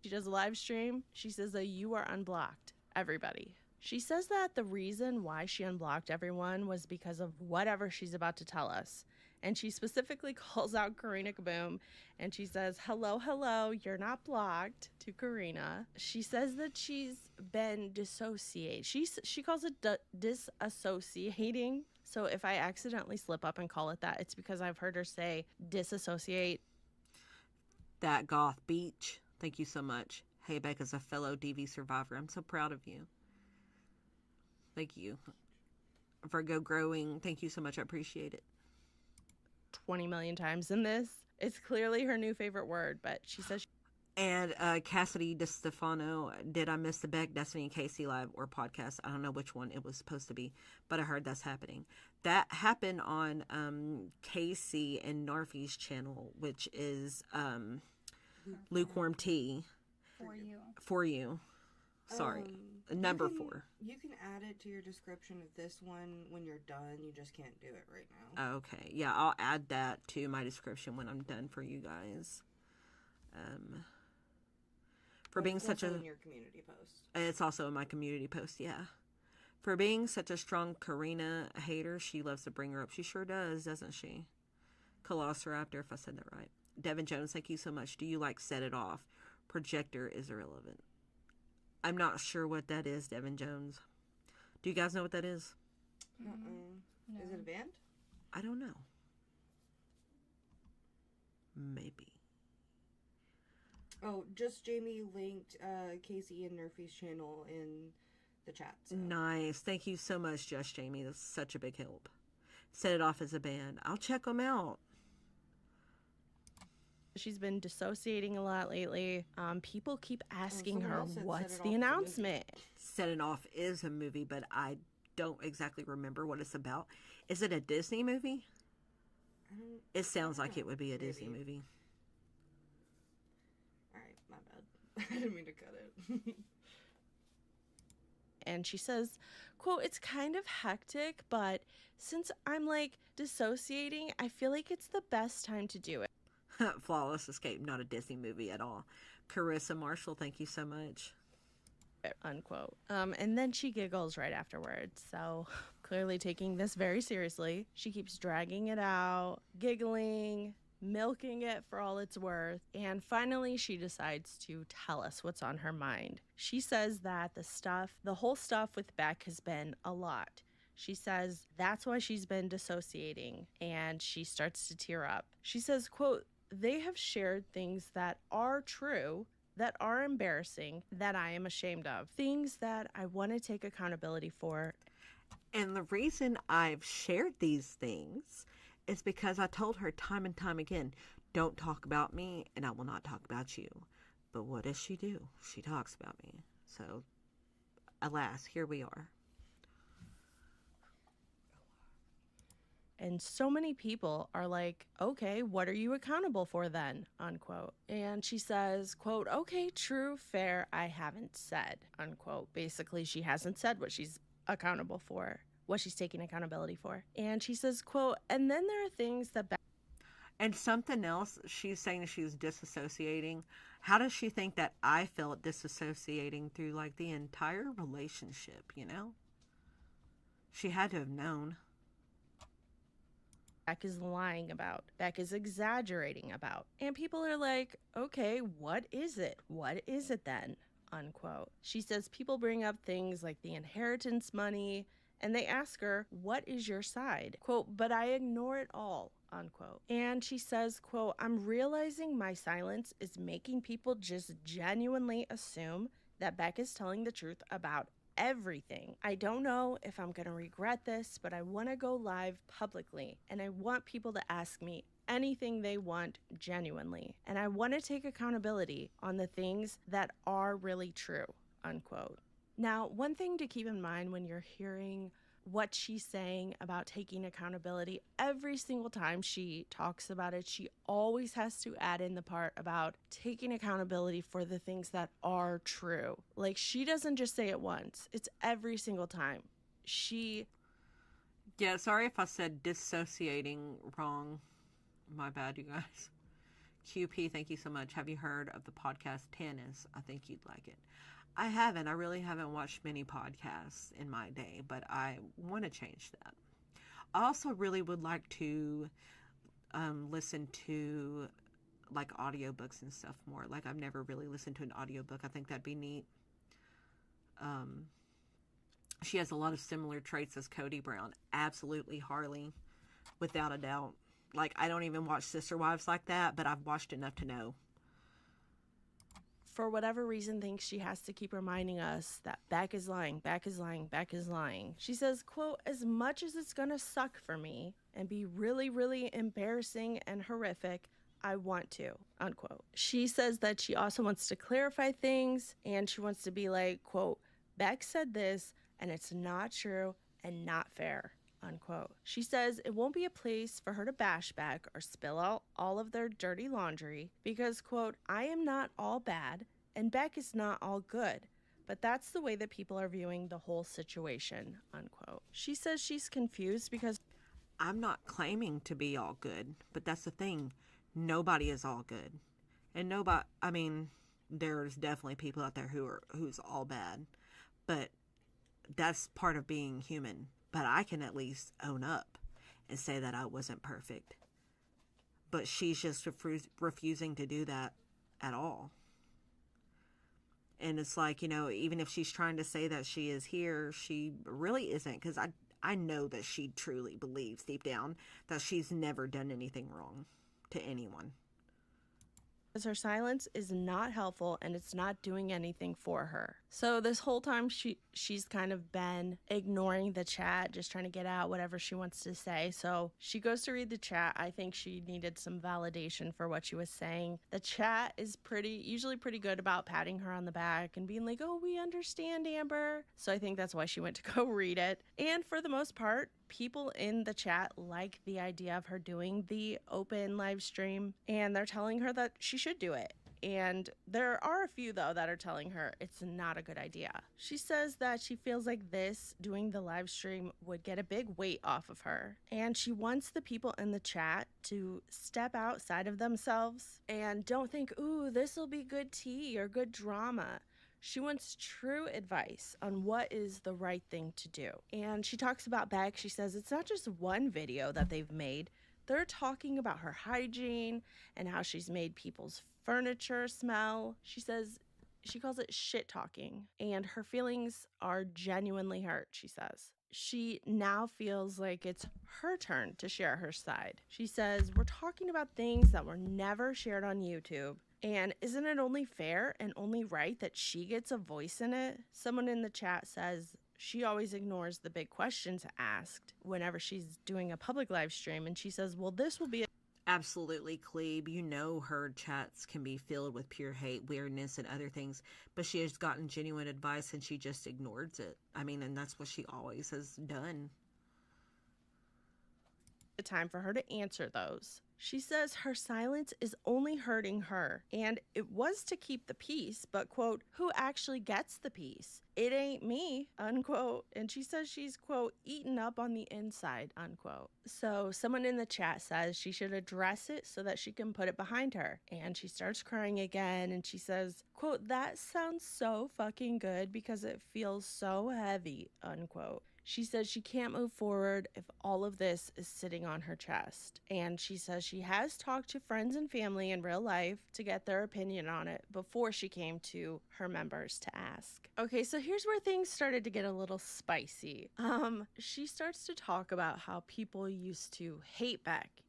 She does a live stream. She says that you are unblocked. Everybody. She says that the reason why she unblocked everyone was because of whatever she's about to tell us. And she specifically calls out Karina Kaboom and she says, hello, you're not blocked, to Karina. She says that she's been dissociated. She calls it disassociating. So if I accidentally slip up and call it that, it's because I've heard her say disassociate. That goth beach, thank you so much. Hey, Becca's a fellow DV survivor. I'm so proud of you. Thank you. Virgo growing, thank you so much. I appreciate it. 20 million times in this. It's clearly her new favorite word, but she says... And Cassidy DeStefano, did I miss the Beck, Destiny, and Casey live or podcast? I don't know which one it was supposed to be, but I heard that's happening. That happened on Casey and Nerfy's channel, which is Lukewarm Tea. For you. Sorry. Number 4. You can add it to your description of this one when you're done. You just can't do it right now. Okay. Yeah, I'll add that to my description when I'm done for you guys. For being such a... in your community post. It's also in my community post, yeah. For being such a strong Karina hater, she loves to bring her up. She sure does, doesn't she? Colossoraptor, if I said that right. Devin Jones, thank you so much. Do you like Set It Off? Projector is irrelevant. I'm not sure what that is, Devin Jones. Do you guys know what that is? No. Is it a band? I don't know. Maybe. Oh, just Jamie linked Casey and Nerfy's channel in the chat. So. Nice. Thank you so much, Just Jamie. That's such a big help. Set It Off as a band. I'll check them out. She's been dissociating a lot lately. People keep asking someone her, else said what's Set It the Off is a announcement? Set It Off is a movie, but I don't exactly remember what it's about. Is it a Disney movie? It sounds like it would be a Disney movie. All right, my bad. I didn't mean to cut it. And she says, quote, it's kind of hectic, but since I'm like dissociating, I feel like it's the best time to do it. Flawless Escape, not a Disney movie at all. Carissa Marshall, thank you so much. Unquote. And then she giggles right afterwards. So clearly taking this very seriously. She keeps dragging it out, giggling, milking it for all it's worth. And finally, she decides to tell us what's on her mind. She says that the whole stuff with Beck has been a lot. She says that's why she's been dissociating, and she starts to tear up. She says, quote, they have shared things that are true, that are embarrassing, that I am ashamed of, things that I want to take accountability for. And the reason I've shared these things is because I told her time and time again, don't talk about me and I will not talk about you. But what does she do? She talks about me. So, alas, here we are. And so many people are like, okay, what are you accountable for then? Unquote. And she says, quote, okay, true, fair, I haven't said, unquote. Basically, she hasn't said what she's accountable for, what she's taking accountability for. And she says, quote, and then there are things that... And something else, she's saying she's disassociating. How does she think that I felt disassociating through like the entire relationship, you know? She had to have known. Beck is lying about, Beck is exaggerating about. And people are like, okay, what is it? What is it then? Unquote. She says people bring up things like the inheritance money, and they ask her, what is your side? Quote, but I ignore it all, unquote. And she says, quote, I'm realizing my silence is making people just genuinely assume that Beck is telling the truth about everything. I don't know if I'm going to regret this, but I want to go live publicly, and I want people to ask me anything they want genuinely. And I want to take accountability on the things that are really true, unquote. Now, one thing to keep in mind when you're hearing what she's saying about taking accountability, every single time she talks about it, she always has to add in the part about taking accountability for the things that are true. Like, she doesn't just say it once, it's every single time. Yeah, sorry if I said dissociating wrong. My bad, you guys. QP, thank you so much. Have you heard of the podcast Tannis? I think you'd like it. I haven't. I really haven't watched many podcasts in my day, but I want to change that. I also really would like to listen to like audiobooks and stuff more. Like, I've never really listened to an audiobook. I think that'd be neat. She has a lot of similar traits as Cody Brown. Absolutely Harley, without a doubt. Like, I don't even watch Sister Wives like that, but I've watched enough to know. For whatever reason, thinks she has to keep reminding us that Beck is lying, Beck is lying, Beck is lying. She says, quote, as much as it's gonna suck for me and be really, really embarrassing and horrific, I want to, unquote. She says that she also wants to clarify things, and she wants to be like, quote, Beck said this, and it's not true and not fair, unquote. She says it won't be a place for her to bash Beck or spill out all of their dirty laundry because, quote, I am not all bad and Beck is not all good, but that's the way that people are viewing the whole situation, unquote. She says she's confused because I'm not claiming to be all good, but that's the thing. Nobody is all good. And nobody, I mean, there's definitely people out there who's all bad, but that's part of being human. But I can at least own up and say that I wasn't perfect. but she's just refusing to do that at all. And it's like, even if she's trying to say that she is here, she really isn't, because I know that she truly believes deep down that she's never done anything wrong to anyone. Because her silence is not helpful and it's not doing anything for her. So this whole time she's kind of been ignoring the chat, just trying to get out whatever she wants to say. So she goes to read the chat. I think she needed some validation for what she was saying. The chat is usually pretty good about patting her on the back and being like, "Oh, we understand, Amber." So I think that's why she went to go read it. And for the most part, people in the chat like the idea of her doing the open live stream, and they're telling her that she should do it. And there are a few, though, that are telling her it's not a good idea. She says that she feels like doing the live stream, would get a big weight off of her. And she wants the people in the chat to step outside of themselves and don't think, "Ooh, this will be good tea or good drama." She wants true advice on what is the right thing to do. And she talks about Beck. She says it's not just one video that they've made. They're talking about her hygiene and how she's made people's furniture smell. She says she calls it shit talking, and her feelings are genuinely hurt, she says. She now feels like it's her turn to share her side. She says, "We're talking about things that were never shared on YouTube. And isn't it only fair and only right that she gets a voice in it?" Someone in the chat says she always ignores the big questions asked whenever she's doing a public live stream. And she says, "Well, this will be Absolutely, Clebe. Her chats can be filled with pure hate, weirdness, and other things, but she has gotten genuine advice and she just ignores it. And that's what she always has done. a time for her to answer those." She says her silence is only hurting her, and it was to keep the peace, but, quote, "who actually gets the peace? It ain't me," unquote. And she says she's, quote, "eaten up on the inside," unquote. So someone in the chat says she should address it so that she can put it behind her. And she starts crying again, and she says, quote, "that sounds so fucking good because it feels so heavy," unquote. She says she can't move forward if all of this is sitting on her chest. And she says she has talked to friends and family in real life to get their opinion on it before she came to her members to ask. Okay, so here's where things started to get a little spicy. She starts to talk about how people used to hate Beck.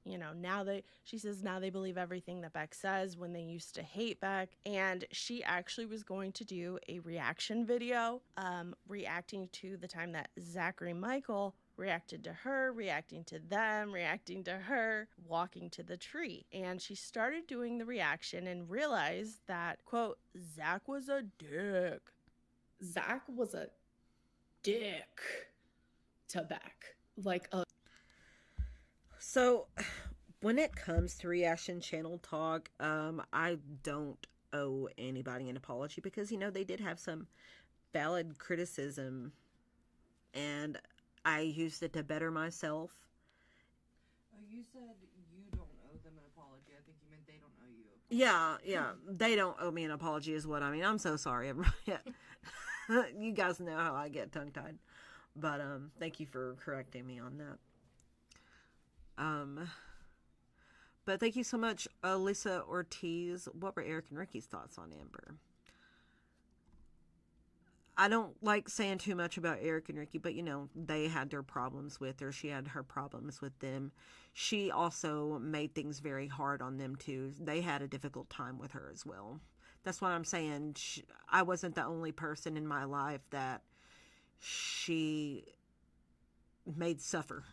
She says now they believe everything that Beck says when they used to hate Beck. And she actually was going to do a reaction video, reacting to the time that Zachary Michael reacted to her, reacting to them, reacting to her, walking to the tree. And she started doing the reaction and realized that, quote, "Zach was a dick." Zach was a dick to Beck. So, when it comes to reaction channel talk, I don't owe anybody an apology because, they did have some valid criticism and I used it to better myself. Oh, you said you don't owe them an apology. I think you meant they don't owe you. Yeah. They don't owe me an apology is what I mean. I'm so sorry, everybody. You guys know how I get tongue-tied. But thank you for correcting me on that. But thank you so much, Alyssa Ortiz. What were Eric and Ricky's thoughts on Amber? I don't like saying too much about Eric and Ricky, but they had their problems with her. She had her problems with them. She also made things very hard on them too. They had a difficult time with her as well. That's what I'm saying. I wasn't the only person in my life that she made suffer.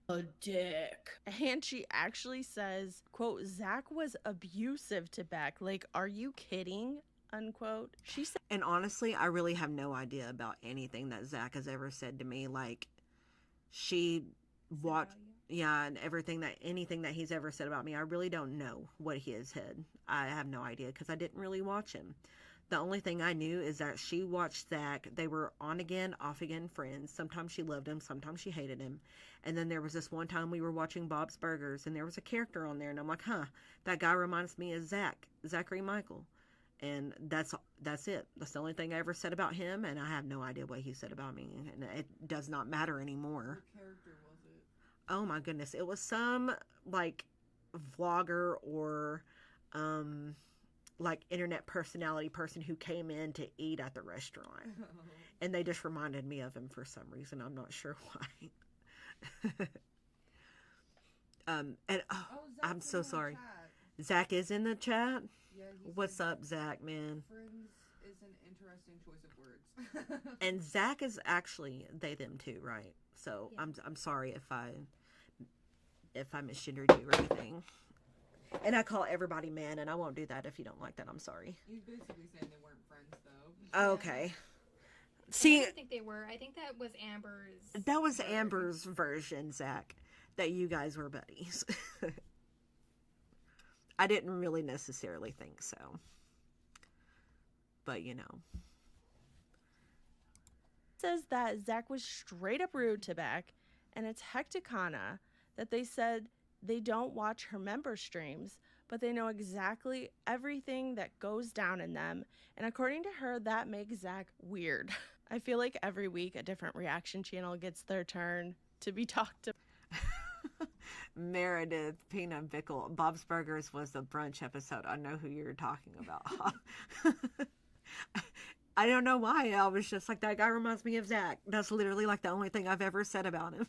A dick. And she actually says, quote, "Zach was abusive to Beck. Like, are you kidding?" Unquote. She said, and honestly, I really have no idea about anything that Zach has ever said to me. Like, she watched, and anything that he's ever said about me, I really don't know what he has said. I have no idea because I didn't really watch him. The only thing I knew is that she watched Zach. They were on again, off again friends. Sometimes she loved him, sometimes she hated him. And then there was this one time we were watching Bob's Burgers, and there was a character on there, and I'm like, that guy reminds me of Zachary Michael. And that's it. That's the only thing I ever said about him, and I have no idea what he said about me, and it does not matter anymore. What character was it? oh my goodness, it was some like vlogger or like internet personality person who came in to eat at the restaurant. And they just reminded me of him for some reason. I'm not sure why. And I'm so sorry. Zach is in the chat. Yeah, What's up, Zach, man? Friends is an interesting choice of words. And Zach is actually they them too, right? So Yeah. I'm sorry if I misgendered you or anything. And I call everybody man, and I won't do that if you don't like that. I'm sorry. He's basically saying they weren't friends, though. Okay. I See, don't think they were. I think that was Amber's. that was Amber's version, Zach, that you guys were buddies. I didn't really necessarily think so. But, you know. Says that Zach was straight up rude to Beck, and it's Hecticana that they said they don't watch her member streams, but they know exactly everything that goes down in them. And according to her, that makes Zach weird. I feel like every week a different reaction channel gets their turn to be talked about. Meredith, Peanut Pickle, Bob's Burgers was the brunch episode. I know who you're talking about. I don't know why. I was just like, that guy reminds me of Zach. That's literally like the only thing I've ever said about him.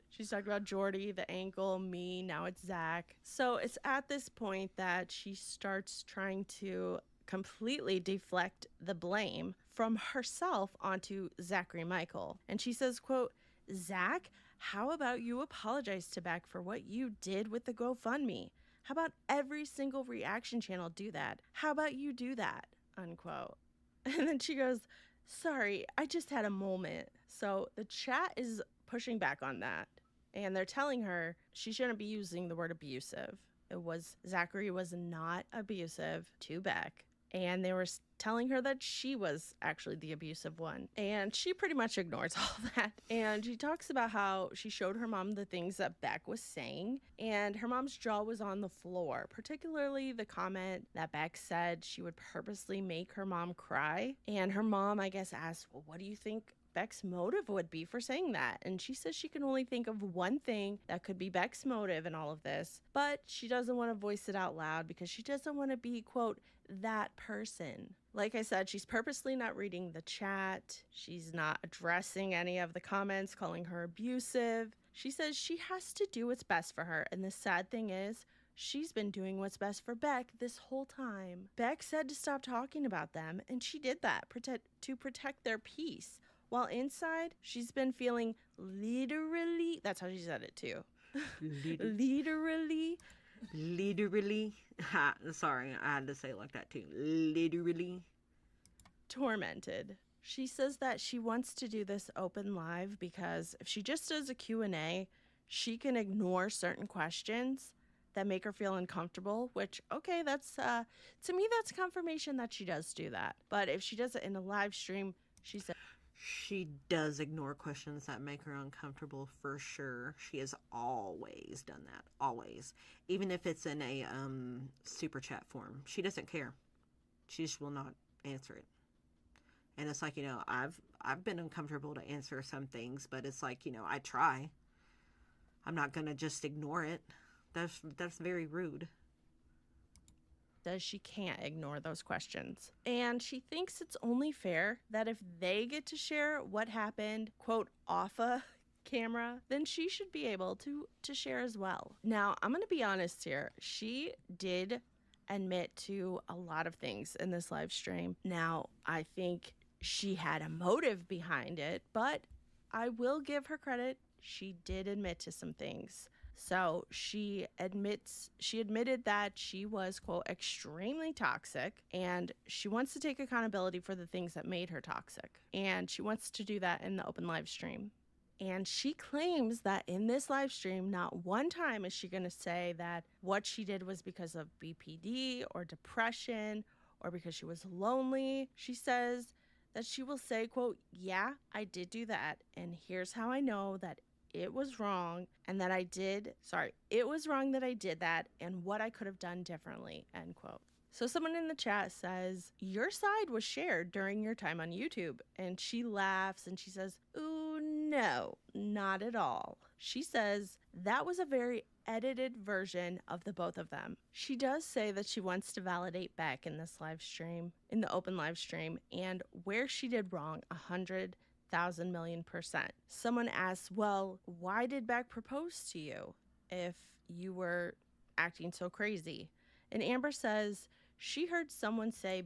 She's talked about Jordy, the ankle, me, now it's Zach. So it's at this point that she starts trying to completely deflect the blame from herself onto Zachary Michael. And she says, quote, Zach, how about you apologize to Beck for what you did with the GoFundMe? How about every single reaction channel do that? How about you do that? Unquote. And then she goes, sorry, I just had a moment. So the chat is pushing back on that. And they're telling her she shouldn't be using the word abusive. Zachary was not abusive to Beck. And they were telling her that she was actually the abusive one. And she pretty much ignores all that. And she talks about how she showed her mom the things that Beck was saying. And her mom's jaw was on the floor, particularly the comment that Beck said she would purposely make her mom cry. And her mom, I guess, asked, well, what do you think Beck's motive would be for saying that? And she says she can only think of one thing that could be Beck's motive in all of this, but she doesn't want to voice it out loud because she doesn't want to be, quote, that person. Like I said, she's purposely not reading the chat. She's not addressing any of the comments, calling her abusive. She says she has to do what's best for her. And the sad thing is, she's been doing what's best for Beck this whole time. Beck said to stop talking about them, and she did that to protect their peace. While inside, she's been feeling literally, that's how she said it too. Literally. Sorry, I had to say it like that too. Literally. Tormented. She says that she wants to do this open live because if she just does a Q&A, she can ignore certain questions that make her feel uncomfortable, which, okay, that's, to me, that's confirmation that she does do that. But if she does it in a live stream, she said, she does ignore questions that make her uncomfortable for sure. She has always done that. Always. Even if it's in a super chat form. She doesn't care. She just will not answer it. And it's like, you know, I've been uncomfortable to answer some things, but it's like, you know, I try. I'm not gonna just ignore it. That's very rude. She can't ignore those questions. And she thinks it's only fair that if they get to share what happened, quote, off a camera, then she should be able to share as well. Now, I'm going to be honest here. She did admit to a lot of things in this live stream. Now, I think she had a motive behind it, but I will give her credit. She did admit to some things. So she admitted that she was, quote, extremely toxic, and she wants to take accountability for the things that made her toxic. And she wants to do that in the open live stream. And she claims that in this live stream, not one time is she going to say that what she did was because of BPD or depression or because she was lonely. She says that she will say, quote, yeah, I did do that. And here's how I know that it was wrong and that it was wrong that I did that and what I could have done differently, end quote. So someone in the chat says, your side was shared during your time on YouTube. And she laughs and she says, ooh, no, not at all. She says that was a very edited version of the both of them. She does say that she wants to validate Beck in this live stream, in the open live stream, and where she did wrong 100,000,000,000%. Someone asks, well, why did Beck propose to you if you were acting so crazy? And Amber says she heard someone say,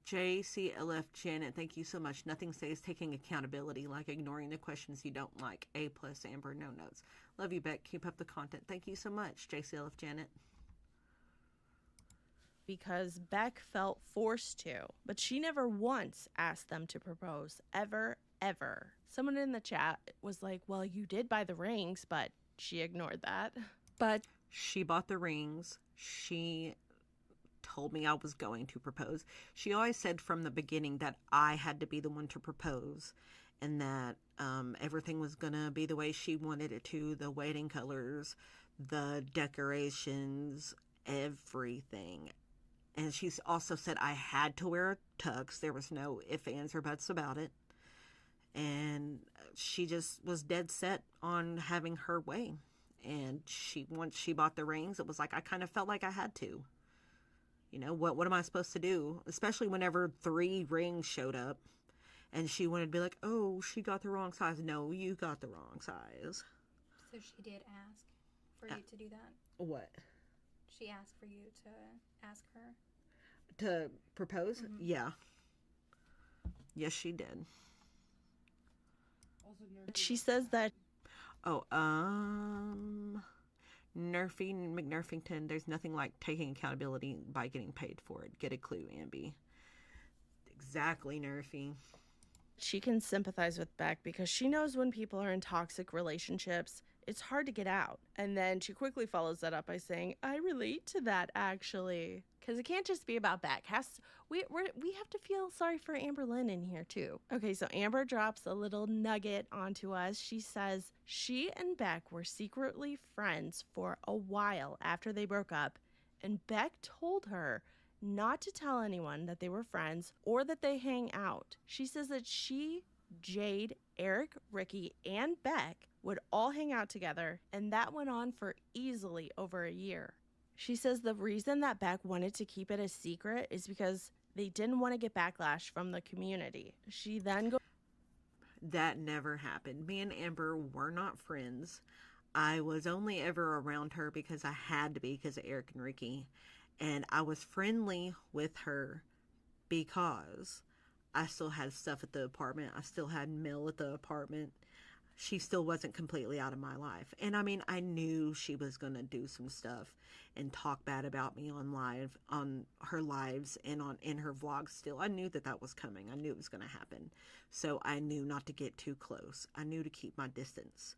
JCLF Janet, thank you so much. Nothing says taking accountability like ignoring the questions you don't like. A plus Amber, no notes. Love you, Beck. Keep up the content. Thank you so much, JCLF Janet. because Beck felt forced to, but she never once asked them to propose, ever, ever. Someone in the chat was like, well, you did buy the rings, but she ignored that. But she bought the rings. She told me I was going to propose. She always said from the beginning that I had to be the one to propose, and that everything was going to be the way she wanted it to, the wedding colors, the decorations, everything. And she's also said I had to wear a tux. There was no ifs, ands, or buts about it. And she just was dead set on having her way. And once she bought the rings, it was like I kind of felt like I had to. You know, what am I supposed to do? Especially whenever 3 rings showed up and she wanted to be like, oh, she got the wrong size. No, you got the wrong size. So she did ask for you to do that? What? She asked for you to ask her? To propose? Mm-hmm. Yeah. Yes, she did. Also, she says that Oh, Nerfy McNerfington, there's nothing like taking accountability by getting paid for it. Get a clue, Amby. Exactly, Nerfy. she can sympathize with Beck because she knows when people are in toxic relationships, it's hard to get out. And then she quickly follows that up by saying, I relate to that, actually. Because it can't just be about Beck. We have to feel sorry for Amber Lynn in here, too. Okay, so Amber drops a little nugget onto us. She says she and Beck were secretly friends for a while after they broke up. And Beck told her not to tell anyone that they were friends or that they hang out. She says that she, Jade, Eric, Ricky, and Beck would all hang out together, and that went on for easily over a year. She says the reason that Beck wanted to keep it a secret is because they didn't want to get backlash from the community. She then goes, that never happened. Me and Amber were not friends. I was only ever around her because I had to be because of Eric and Ricky. And I was friendly with her because I still had stuff at the apartment. I still had mail at the apartment. She still wasn't completely out of my life. And I mean, I knew she was going to do some stuff and talk bad about me on her lives and in her vlogs still. I knew that was coming. I knew it was going to happen. So I knew not to get too close. I knew to keep my distance.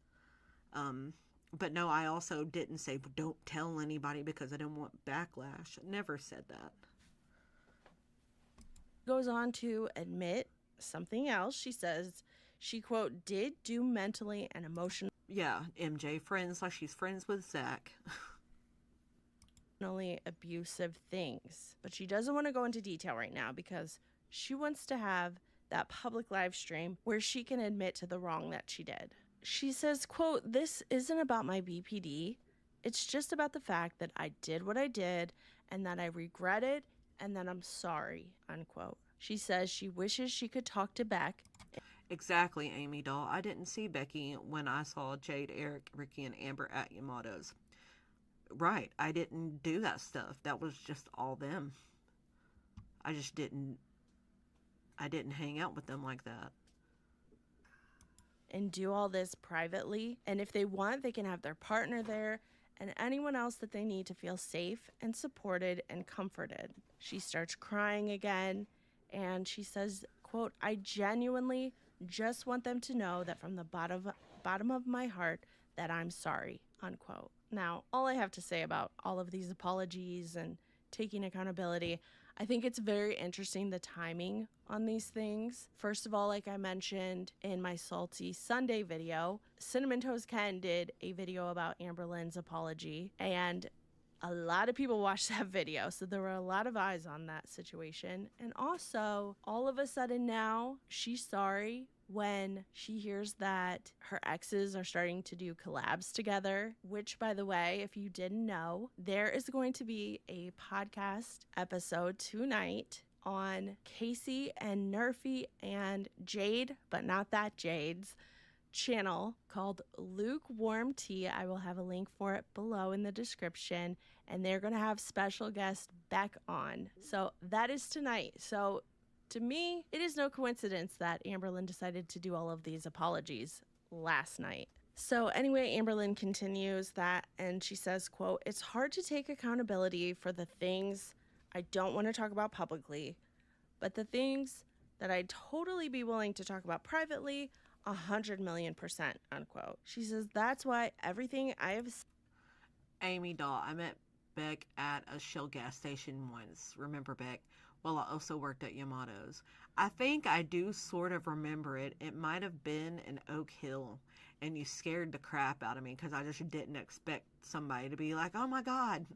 But no, I also didn't say, don't tell anybody because I don't want backlash. I never said that. goes on to admit something else. She says she, quote, did do mentally and emotionally Yeah, MJ, friends like she's friends with Zach. abusive things. But she doesn't want to go into detail right now because she wants to have that public live stream where she can admit to the wrong that she did. She says, quote, this isn't about my BPD. It's just about the fact that I did what I did and that I regret it and that I'm sorry, unquote. She says she wishes she could talk to Beck. Exactly, Amy doll. I didn't see Becky when I saw Jade, Eric, Ricky, and Amber at Yamato's. Right, I didn't do that stuff. That was just all them. I didn't hang out with them like that. And do all this privately. And if they want, they can have their partner there and anyone else that they need to feel safe and supported and comforted. She starts crying again and she says, quote, I genuinely just want them to know that from the bottom of my heart that I'm sorry, unquote. Now, all I have to say about all of these apologies and taking accountability, I think it's very interesting the timing on these things. First of all, like I mentioned in my Salty Sunday video, Cinnamon Toast Ken did a video about Amber Lynn's apology, and A lot of people watched that video, so there were a lot of eyes on that situation. And also, all of a sudden now, she's sorry when she hears that her exes are starting to do collabs together, which, by the way, if you didn't know, there is going to be a podcast episode tonight on Casey and Nerfy and Jade, but not that Jade's channel called Lukewarm Tea. I will have a link for it below in the description, and they're going to have special guest Beck on. So that is tonight. So to me, it is no coincidence that Amberlynn decided to do all of these apologies last night. So anyway, Amberlynn continues that, and she says, quote, "It's hard to take accountability for the things I don't want to talk about publicly, but the things that I'd totally be willing to talk about privately, 100,000,000%, unquote." She says, "That's why everything I have..." Amy Dahl, I met Beck at a Shell gas station once. Remember Beck? Well, I also worked at Yamato's. I think I do sort of remember it. It might have been in Oak Hill, and you scared the crap out of me because I just didn't expect somebody to be like, oh my God.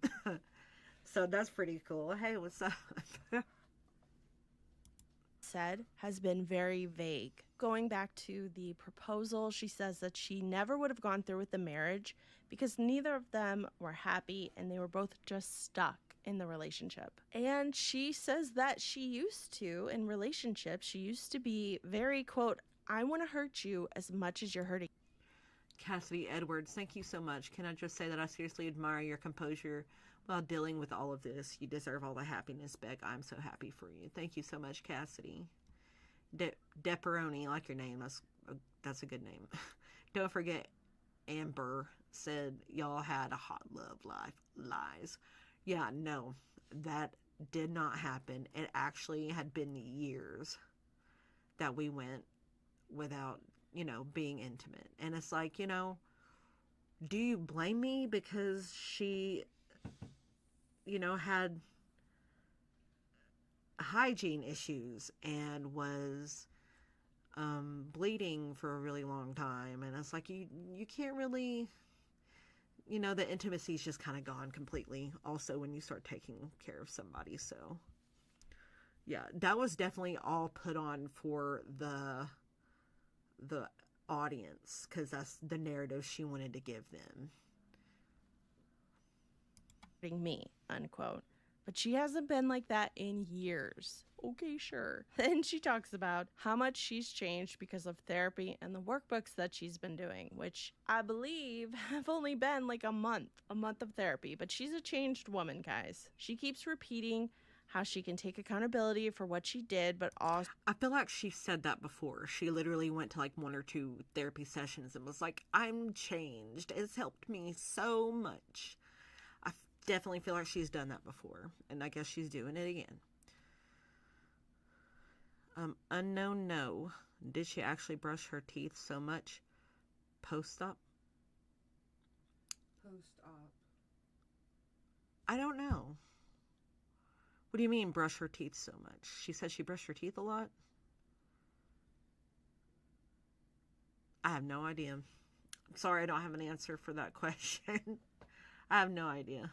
So that's pretty cool. Hey, what's up? Said has been very vague. Going back to the proposal, she says that she never would have gone through with the marriage because neither of them were happy and they were both just stuck in the relationship. And she says that she used to, in relationships, she used to be very, quote, "I want to hurt you as much as you're hurting." Cassidy Edwards, thank you so much. Can I just say that I seriously admire your composure while dealing with all of this. You deserve all the happiness, Beck. I'm so happy for you. Thank you so much, Cassidy. Deperoni, I like your name. That's a good name. Don't forget, Amber said y'all had a hot love life. Lies. Yeah, no, that did not happen. It actually had been years that we went without, being intimate. And it's like, do you blame me because she, had hygiene issues and was bleeding for a really long time? And it's like, you can't really, the intimacy's just kind of gone completely also when you start taking care of somebody. So yeah, that was definitely all put on for the audience because that's the narrative she wanted to give them. Me, unquote. But she hasn't been like that in years. Okay, sure. Then she talks about how much she's changed because of therapy and the workbooks that she's been doing, which I believe have only been like a month of therapy. But she's a changed woman, guys. She keeps repeating how she can take accountability for what she did, but also... I feel like she said that before. She literally went to like 1 or 2 therapy sessions and was like, I'm changed. It's helped me so much. I definitely feel like she's done that before, and I guess she's doing it again. Unknown, no. Did she actually brush her teeth so much post-op? Post-op. I don't know. What do you mean brush her teeth so much? She said she brushed her teeth a lot? I have no idea. I'm sorry, I don't have an answer for that question. I have no idea.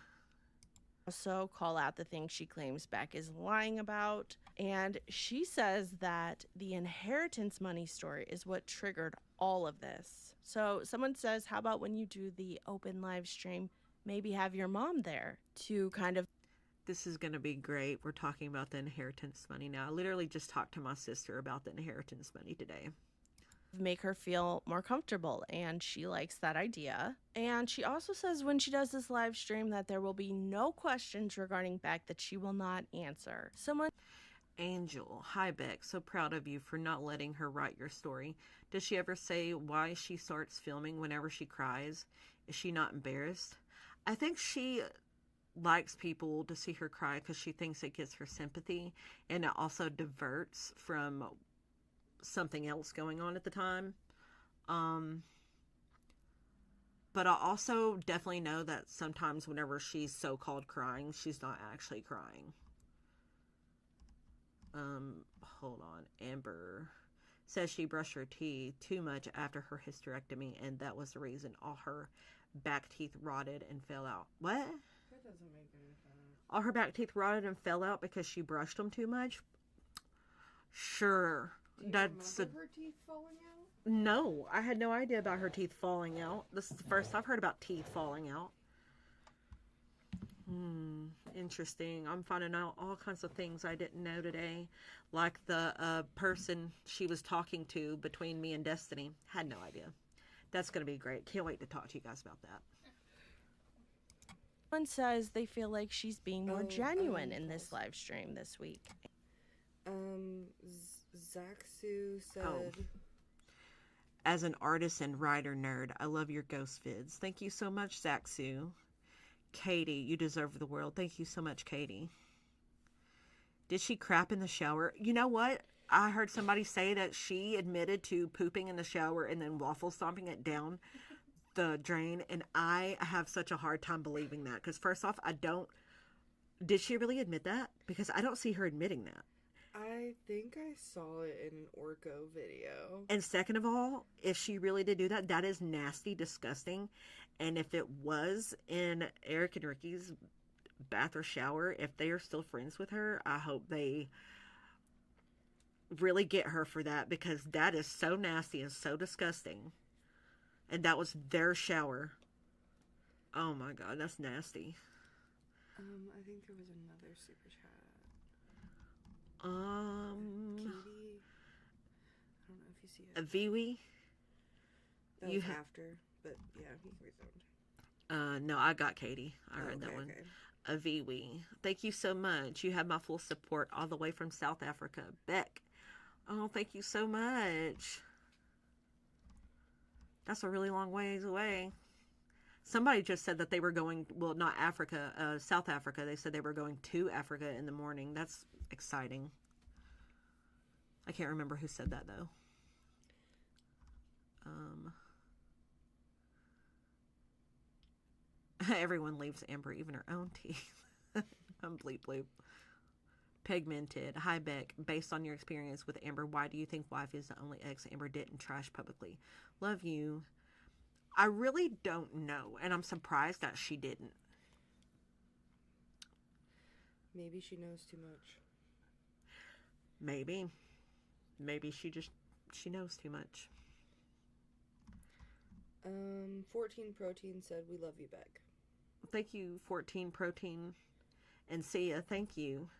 Also call out the things she claims Beck is lying about. And she says that the inheritance money story is what triggered all of this. So someone says, how about when you do the open live stream, maybe have your mom there to kind of... This is going to be great. We're talking about the inheritance money now. I literally just talked to my sister about the inheritance money today. Make her feel more comfortable, and she likes that idea. And she also says when she does this live stream that there will be no questions regarding Beck that she will not answer. Angel, hi Beck, so proud of you for not letting her write your story. Does she ever say why she starts filming whenever she cries? Is she not embarrassed? I think she likes people to see her cry because she thinks it gets her sympathy, and it also diverts from something else going on at the time. But I also definitely know that sometimes whenever she's so-called crying, she's not actually crying. Hold on. Amber says she brushed her teeth too much after her hysterectomy, and that was the reason all her back teeth rotted and fell out. What? Good That doesn't make any sense. All her back teeth rotted and fell out because she brushed them too much. Sure. Do you That's remember her teeth falling out? No, I had no idea about her teeth falling out. This is the first I've heard about teeth falling out. Interesting. I'm finding out all kinds of things I didn't know today. Like the person she was talking to between me and Destiny. Had no idea. That's going to be great. Can't wait to talk to you guys about that. Someone says they feel like she's being more Oh, genuine in this live stream this week. Zaxu said... As an artist and writer nerd, I love your ghost vids. Thank you so much, Zaxu. Katie, you deserve the world. Thank you so much, Katie. Did she crap in the shower? You know what? I heard somebody say that she admitted to pooping in the shower and then waffle stomping it down the drain. And I have such a hard time believing that. Because first off, I don't... Did she really admit that? Because I don't see her admitting that. I think I saw it in an Orko video. And second of all, if she really did do that, that is nasty, disgusting. And if it was in Eric and Ricky's bath or shower, if they are still friends with her, I hope they really get her for that, because that is so nasty and so disgusting. And that was their shower. Oh my God, that's nasty. I think there was another super chat. Katie, I don't know if you see it. Viwi? That you was after, but yeah, he resumed. No, I got Katie. I read that Okay, one. okay. Viwi. Thank you so much. You have my full support all the way from South Africa. Beck. Oh, thank you so much. That's a really long ways away. Somebody just said that they were going, well, not Africa, South Africa. They said they were going to Africa in the morning. That's exciting. I can't remember who said that, though. Everyone leaves Amber, even her own teeth. Bleep bloop. Pigmented. Hi, Beck. Based on your experience with Amber, why do you think wife is the only ex Amber didn't trash publicly? Love you. I really don't know, and I'm surprised that she didn't. Maybe she knows too much. Maybe. Maybe she knows too much. 14 Protein said, we love you, Beck. Thank you, 14 Protein. And Sia, thank you.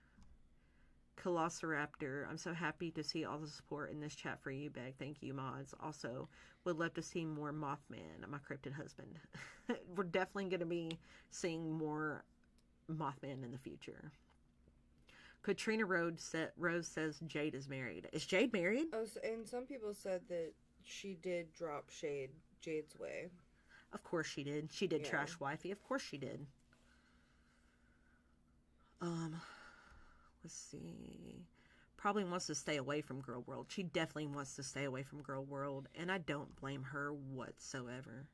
Colossoraptor, I'm so happy to see all the support in this chat for you, Beck. Thank you, mods. Also, would love to see more Mothman, my cryptid husband. We're definitely going to be seeing more Mothman in the future. Katrina Rose says Jade is married. Is Jade married? Oh, and some people said that she did drop Jade's way. Of course she did. She did Yeah. trash wifey. Of course she did. Let's see. Probably wants to stay away from Girl World. She definitely wants to stay away from Girl World, and I don't blame her whatsoever.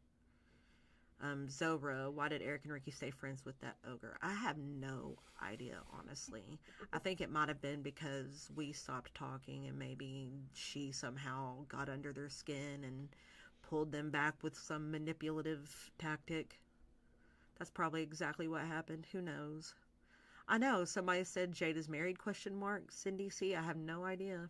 Zora, why did Eric and Ricky stay friends with that ogre? I have no idea, honestly. I think it might have been because we stopped talking and maybe she somehow got under their skin and pulled them back with some manipulative tactic. That's probably exactly what happened. Who knows? I know, somebody said Jade is married, ? Cindy C, I have no idea.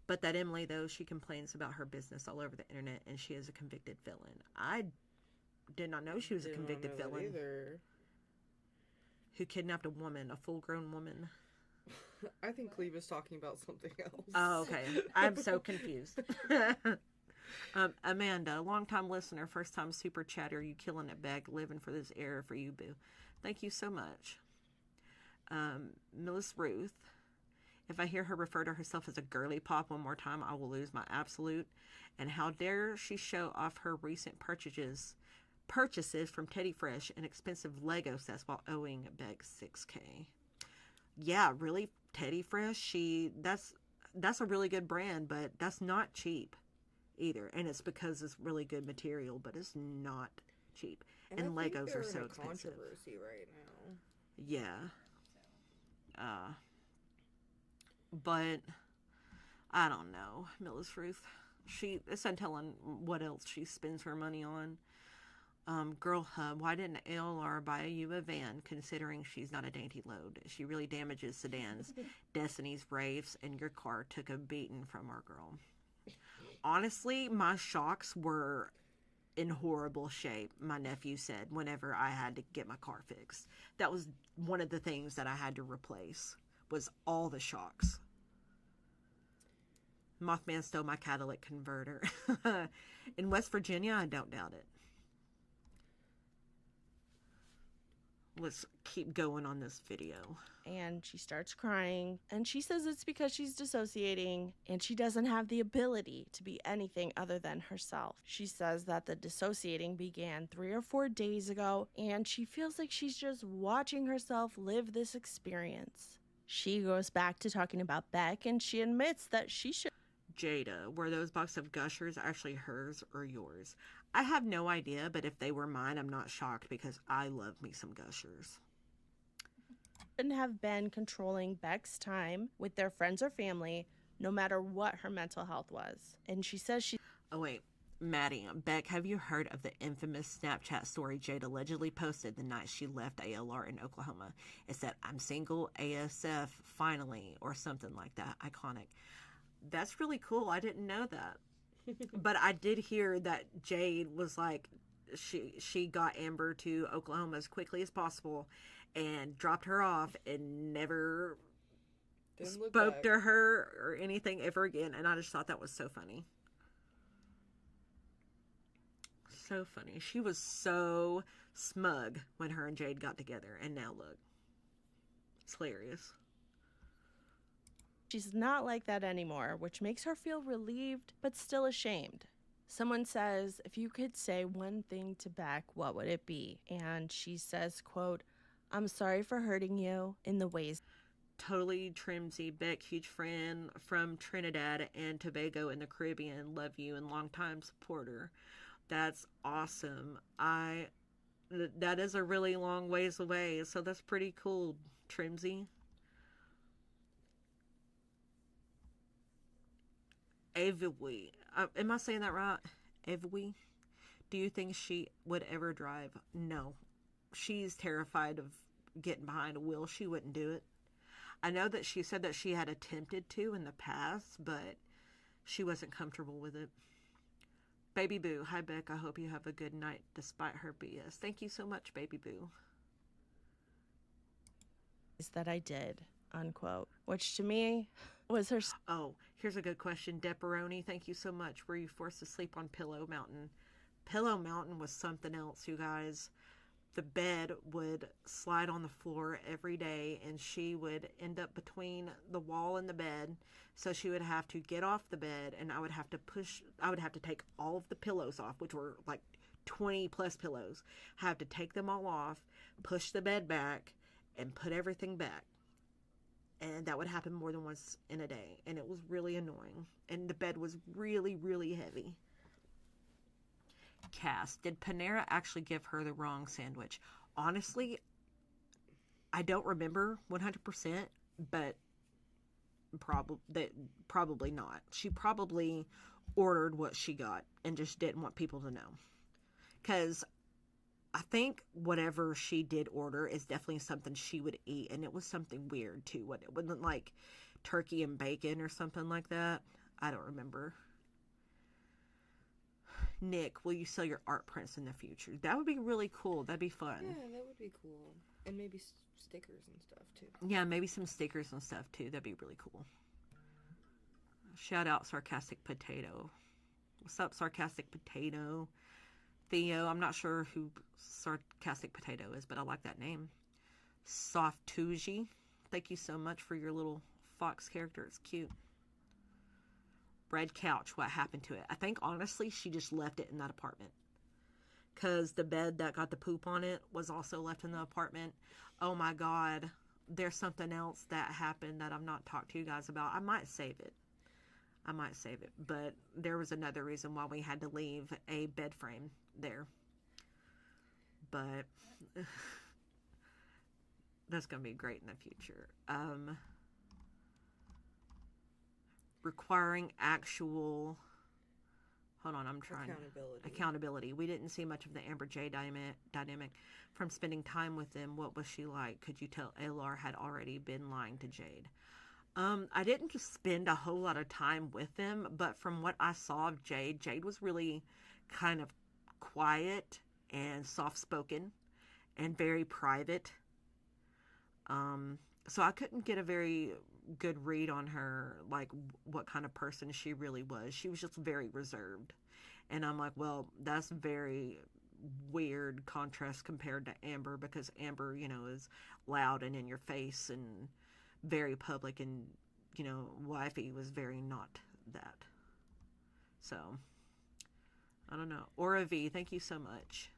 But that Emily, though, she complains about her business all over the internet, and she is a convicted felon. I did not know she was a convicted felon. Either. Who kidnapped a woman, a full-grown woman. I think Cleve is talking about something else. Oh, okay. I'm so confused. Amanda, long-time listener, first-time super chatter. You killing it, Beck. Living for this era for you, boo. Thank you so much. Millis Ruth. If I hear her refer to herself as a girly pop one more time, I will lose my absolute. And how dare she show off her recent purchases from Teddy Fresh and expensive Lego sets while owing Beck $6K. Yeah, really, Teddy Fresh. That's a really good brand, but that's not cheap either. And it's because it's really good material, but it's not cheap. And I think Legos they're are so in a expensive. controversy right now. Yeah. But I don't know, Millis Ruth. It's untelling what else she spends her money on. Girl Hub, why didn't ALR buy you a van considering she's not a dainty load? She really damages sedans, Destiny's Wraiths, and your car took a beating from our girl. Honestly, my shocks were in horrible shape, my nephew said, whenever I had to get my car fixed. That was one of the things that I had to replace, was all the shocks. Mothman stole my catalytic converter. In West Virginia, I don't doubt it. Let's keep going on this video. And she starts crying, and she says it's because she's dissociating and she doesn't have the ability to be anything other than herself. She says that the dissociating began 3 or 4 days ago, and she feels like she's just watching herself live this experience. She goes back to talking about Beck, and she admits that she should. Jada, were those box of Gushers actually hers or yours? I have no idea, but if they were mine, I'm not shocked because I love me some Gushers. Shouldn't have been controlling Beck's time with their friends or family, no matter what her mental health was. And she says she. Oh, wait. Maddie, Beck, have you heard of the infamous Snapchat story Jade allegedly posted the night she left ALR in Oklahoma? It said, "I'm single, ASF, finally," or something like that. Iconic. That's really cool. I didn't know that. But I did hear that Jade was like, she got Amber to Oklahoma as quickly as possible and dropped her off and never spoke to her or anything ever again. And I just thought that was so funny. So funny. She was so smug when her and Jade got together. And now look. It's hilarious. She's not like that anymore, which makes her feel relieved, but still ashamed. Someone says, if you could say one thing to Beck, what would it be? And she says, quote, "I'm sorry for hurting you in the ways." Totally Trimsy. Beck, huge friend from Trinidad and Tobago in the Caribbean. Love you and longtime supporter. That's awesome. That is a really long ways away, so that's pretty cool, Trimsy. Evie, am I saying that right? Evie, do you think she would ever drive? No, she's terrified of getting behind a wheel. She wouldn't do it. I know that she said that she had attempted to in the past, but she wasn't comfortable with it. Baby Boo, hi Beck, I hope you have a good night despite her BS. Thank you so much, Baby Boo. Is that I did, unquote, which to me was her. Oh, here's a good question. Depperoni, thank you so much. Were you forced to sleep on Pillow Mountain? Pillow Mountain was something else, you guys. The bed would slide on the floor every day, and she would end up between the wall and the bed. So she would have to get off the bed, and I would have to take all of the pillows off, which were like 20 plus pillows. Have to take them all off, push the bed back, and put everything back. And that would happen more than once in a day. And it was really annoying. And the bed was really, really heavy. Cass, did Panera actually give her the wrong sandwich? Honestly, I don't remember 100%, but probably not. She probably ordered what she got and just didn't want people to know. Because I think whatever she did order is definitely something she would eat, and it was something weird too. It wasn't like turkey and bacon or something like that. I don't remember. Nick, will you sell your art prints in the future? That would be really cool. That'd be fun. Yeah, that would be cool. And maybe stickers and stuff too. Yeah, maybe some stickers and stuff too. That'd be really cool. Shout out Sarcastic Potato. What's up, Sarcastic Potato? Theo, I'm not sure who Sarcastic Potato is, but I like that name. Softuji, thank you so much for your little fox character. It's cute. Red couch, what happened to it? I think, honestly, she just left it in that apartment. Because the bed that got the poop on it was also left in the apartment. Oh my God. There's something else that happened that I'm not talking to you guys about. I might save it. But there was another reason why we had to leave a bed frame there. But that's going to be great in the future. Requiring actual hold on, I'm trying. Accountability. Accountability. We didn't see much of the Amber Jade dynamic from spending time with them. What was she like? Could you tell ALR had already been lying to Jade? I didn't just spend a whole lot of time with them, but from what I saw of Jade, Jade was really kind of quiet and soft-spoken and very private. So I couldn't get a very good read on her, like what kind of person she really was. She was just very reserved. And I'm like, well, that's very weird contrast compared to Amber, because Amber, you know, is loud and in your face and very public, and, you know, Wifey was very not that. So, I don't know. Aura V, thank you so much.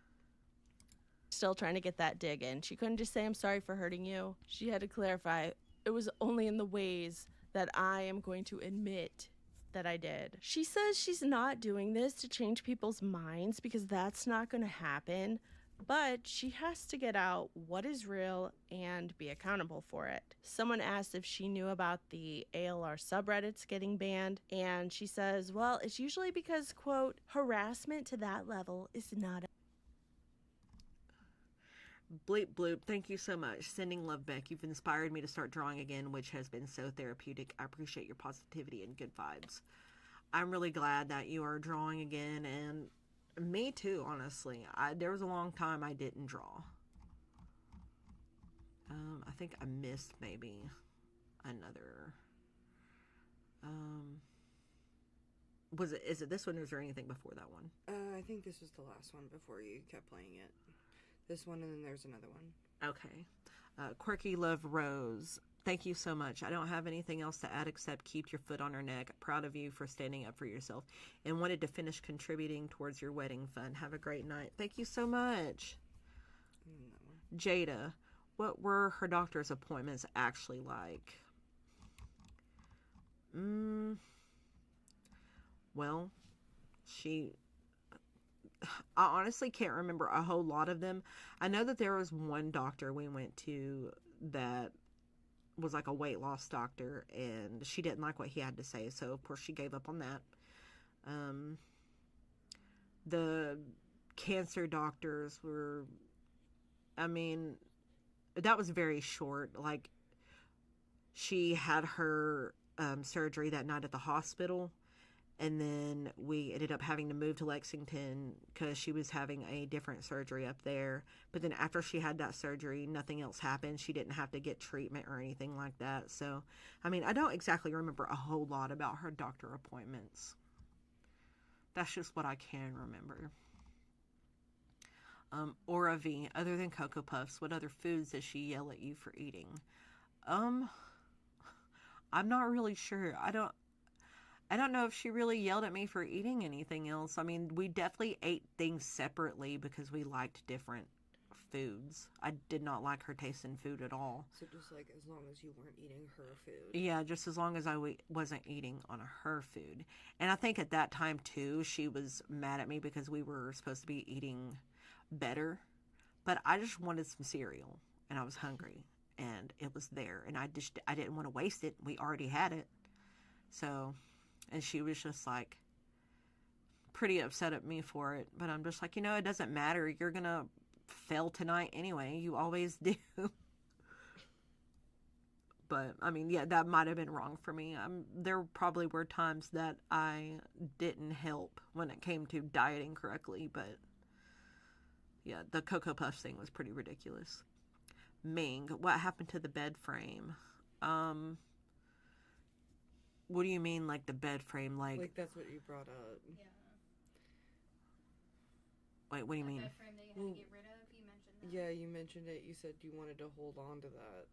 Still trying to get that dig in. She couldn't just say, I'm sorry for hurting you. She had to clarify, it was only in the ways that I am going to admit that I did. She says she's not doing this to change people's minds, because that's not going to happen, but she has to get out what is real and be accountable for it. Someone asked if she knew about the ALR subreddits getting banned, and she says, well, it's usually because, quote, harassment to that level is not Bleep bloop, thank you so much. Sending love back. You've inspired me to start drawing again, which has been so therapeutic. I appreciate your positivity and good vibes. I'm really glad that you are drawing again, and me too, honestly. There was a long time I didn't draw. I think I missed maybe another. Is it this one, or is there anything before that one? I think this was the last one before you kept playing it. This one, and then there's another one. Okay. Quirky Love Rose, thank you so much. I don't have anything else to add except keep your foot on her neck. Proud of you for standing up for yourself and wanted to finish contributing towards your wedding fund. Have a great night. Thank you so much. Jada, what were her doctor's appointments actually like? Well, I honestly can't remember a whole lot of them. I know that there was one doctor we went to that was like a weight loss doctor, and she didn't like what he had to say, so of course she gave up on that. The cancer doctors were, I mean, that was very short. Like, she had her surgery that night at the hospital, and then we ended up having to move to Lexington because she was having a different surgery up there. But then after she had that surgery, nothing else happened. She didn't have to get treatment or anything like that. So, I mean, I don't exactly remember a whole lot about her doctor appointments. That's just what I can remember. Aura V, other than Cocoa Puffs, what other foods does she yell at you for eating? I'm not really sure. I don't know if she really yelled at me for eating anything else. I mean, we definitely ate things separately because we liked different foods. I did not like her taste in food at all. So just like as long as you weren't eating her food. Yeah, just as long as I wasn't eating on her food. And I think at that time too, she was mad at me because we were supposed to be eating better. But I just wanted some cereal, and I was hungry, and it was there, and I didn't want to waste it. We already had it. So, and she was just like pretty upset at me for it. But I'm just like, you know, it doesn't matter. You're going to fail tonight anyway. You always do. But, I mean, yeah, that might have been wrong for me. There probably were times that I didn't help when it came to dieting correctly. But, yeah, the Cocoa Puffs thing was pretty ridiculous. Ming, what happened to the bed frame? What do you mean, like, the bed frame? Like that's what you brought up. Yeah. Wait, what do you That mean? bed frame that you had to get rid of, you mentioned that. Yeah, you mentioned it. You said you wanted to hold on to that.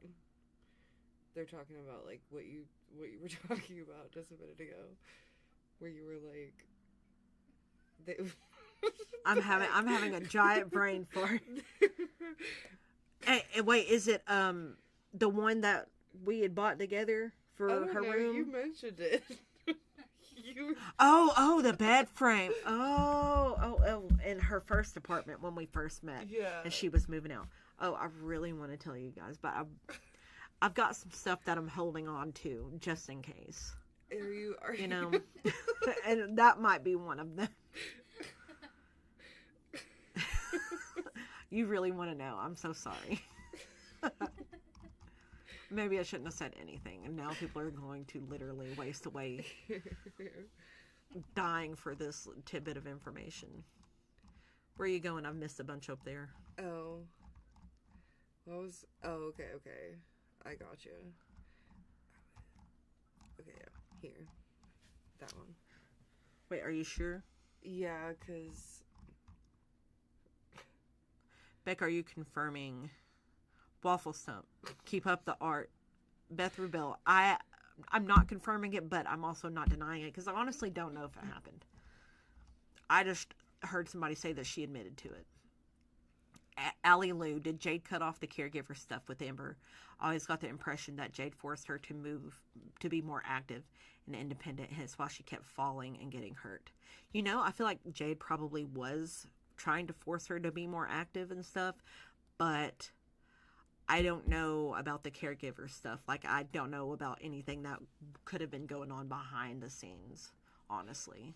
They're talking about, like, what you were talking about just a minute ago. Where you were like... I'm having a giant brain fart. Hey, wait, is it the one that we had bought together for her room? You mentioned it. Oh, the bed frame. Oh, in her first apartment when we first met. Yeah. And she was moving out. Oh, I really want to tell you guys, but I've got some stuff that I'm holding on to just in case. Are you? Are You know, and that might be one of them. You really want to know? I'm so sorry. Maybe I shouldn't have said anything, and now people are going to literally waste away dying for this tidbit of information. Where are you going? I've missed a bunch up there. Oh. What was... Oh, okay, okay. I got you. Okay, yeah. Here. That one. Wait, are you sure? Yeah, because... Beck, are you confirming? Waffle Stump, keep up the art. Beth Rebel, I'm not confirming it, but I'm also not denying it, because I honestly don't know if it happened. I just heard somebody say that she admitted to it. Allie Lou, did Jade cut off the caregiver stuff with Amber? I always got the impression that Jade forced her to move, to be more active and independent, hence why she kept falling and getting hurt. You know, I feel like Jade probably was trying to force her to be more active and stuff, but I don't know about the caregiver stuff. Like, I don't know about anything that could have been going on behind the scenes, honestly.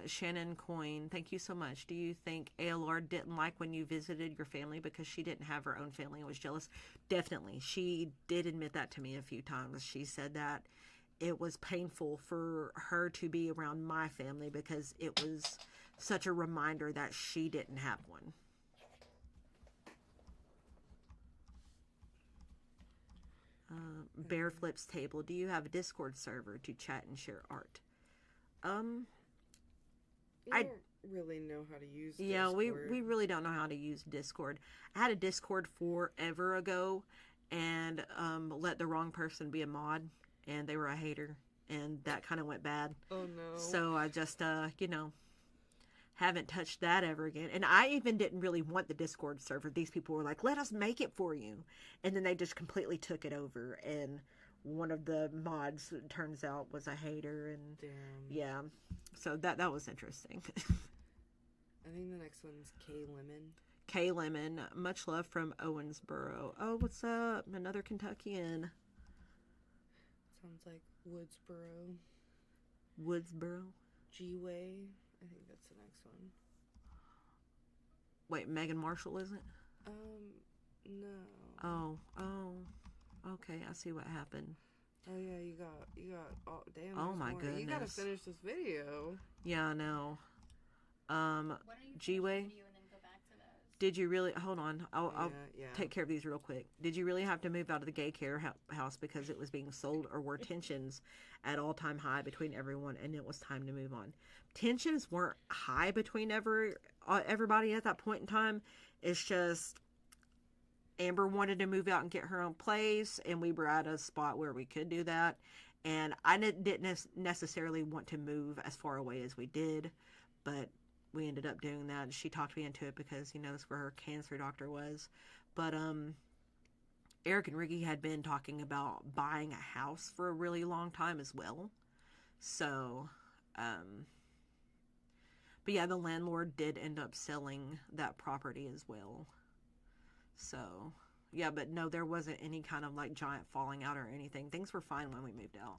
Shannon Coyne, thank you so much. Do you think ALR didn't like when you visited your family because she didn't have her own family and was jealous? Definitely. She did admit that to me a few times. She said that it was painful for her to be around my family because it was such a reminder that she didn't have one. Bear Flips Table, do you have a Discord server to chat and share art? I don't really know how to use Discord. Yeah, we really don't know how to use Discord. I had a Discord forever ago and let the wrong person be a mod, and they were a hater, and that kind of went bad. Oh no. So I just haven't touched that ever again. And I even didn't really want the Discord server. These people were like, let us make it for you, and then they just completely took it over, and one of the mods, it turns out, was a hater. And damn. Yeah, so that was interesting. I think the next one's K Lemon. K Lemon, much love from Owensboro. Oh, what's up? Another Kentuckian. Sounds like Woodsboro. Woodsboro. G-Way. I think that's the next one. Wait, Megan Marshall, isn't it? No. Oh. Okay, I see what happened. Oh yeah, you got. Oh damn. Oh there's my more. goodness. You gotta finish this video. Yeah, I know. Why don't you finish the G-Way. video and then go back to those? Did you really? Hold on. I'll Yeah. take care of these real quick. Did you really have to move out of the gay care house because it was being sold, or were tensions at all-time high between everyone and it was time to move on? Tensions weren't high between everybody at that point in time. It's just Amber wanted to move out and get her own place, and we were at a spot where we could do that. And I didn't necessarily want to move as far away as we did, but we ended up doing that. She talked me into it because, that's where her cancer doctor was. But Eric and Ricky had been talking about buying a house for a really long time as well. So, but yeah, the landlord did end up selling that property as well. So, yeah, but no, there wasn't any kind of like giant falling out or anything. Things were fine when we moved out.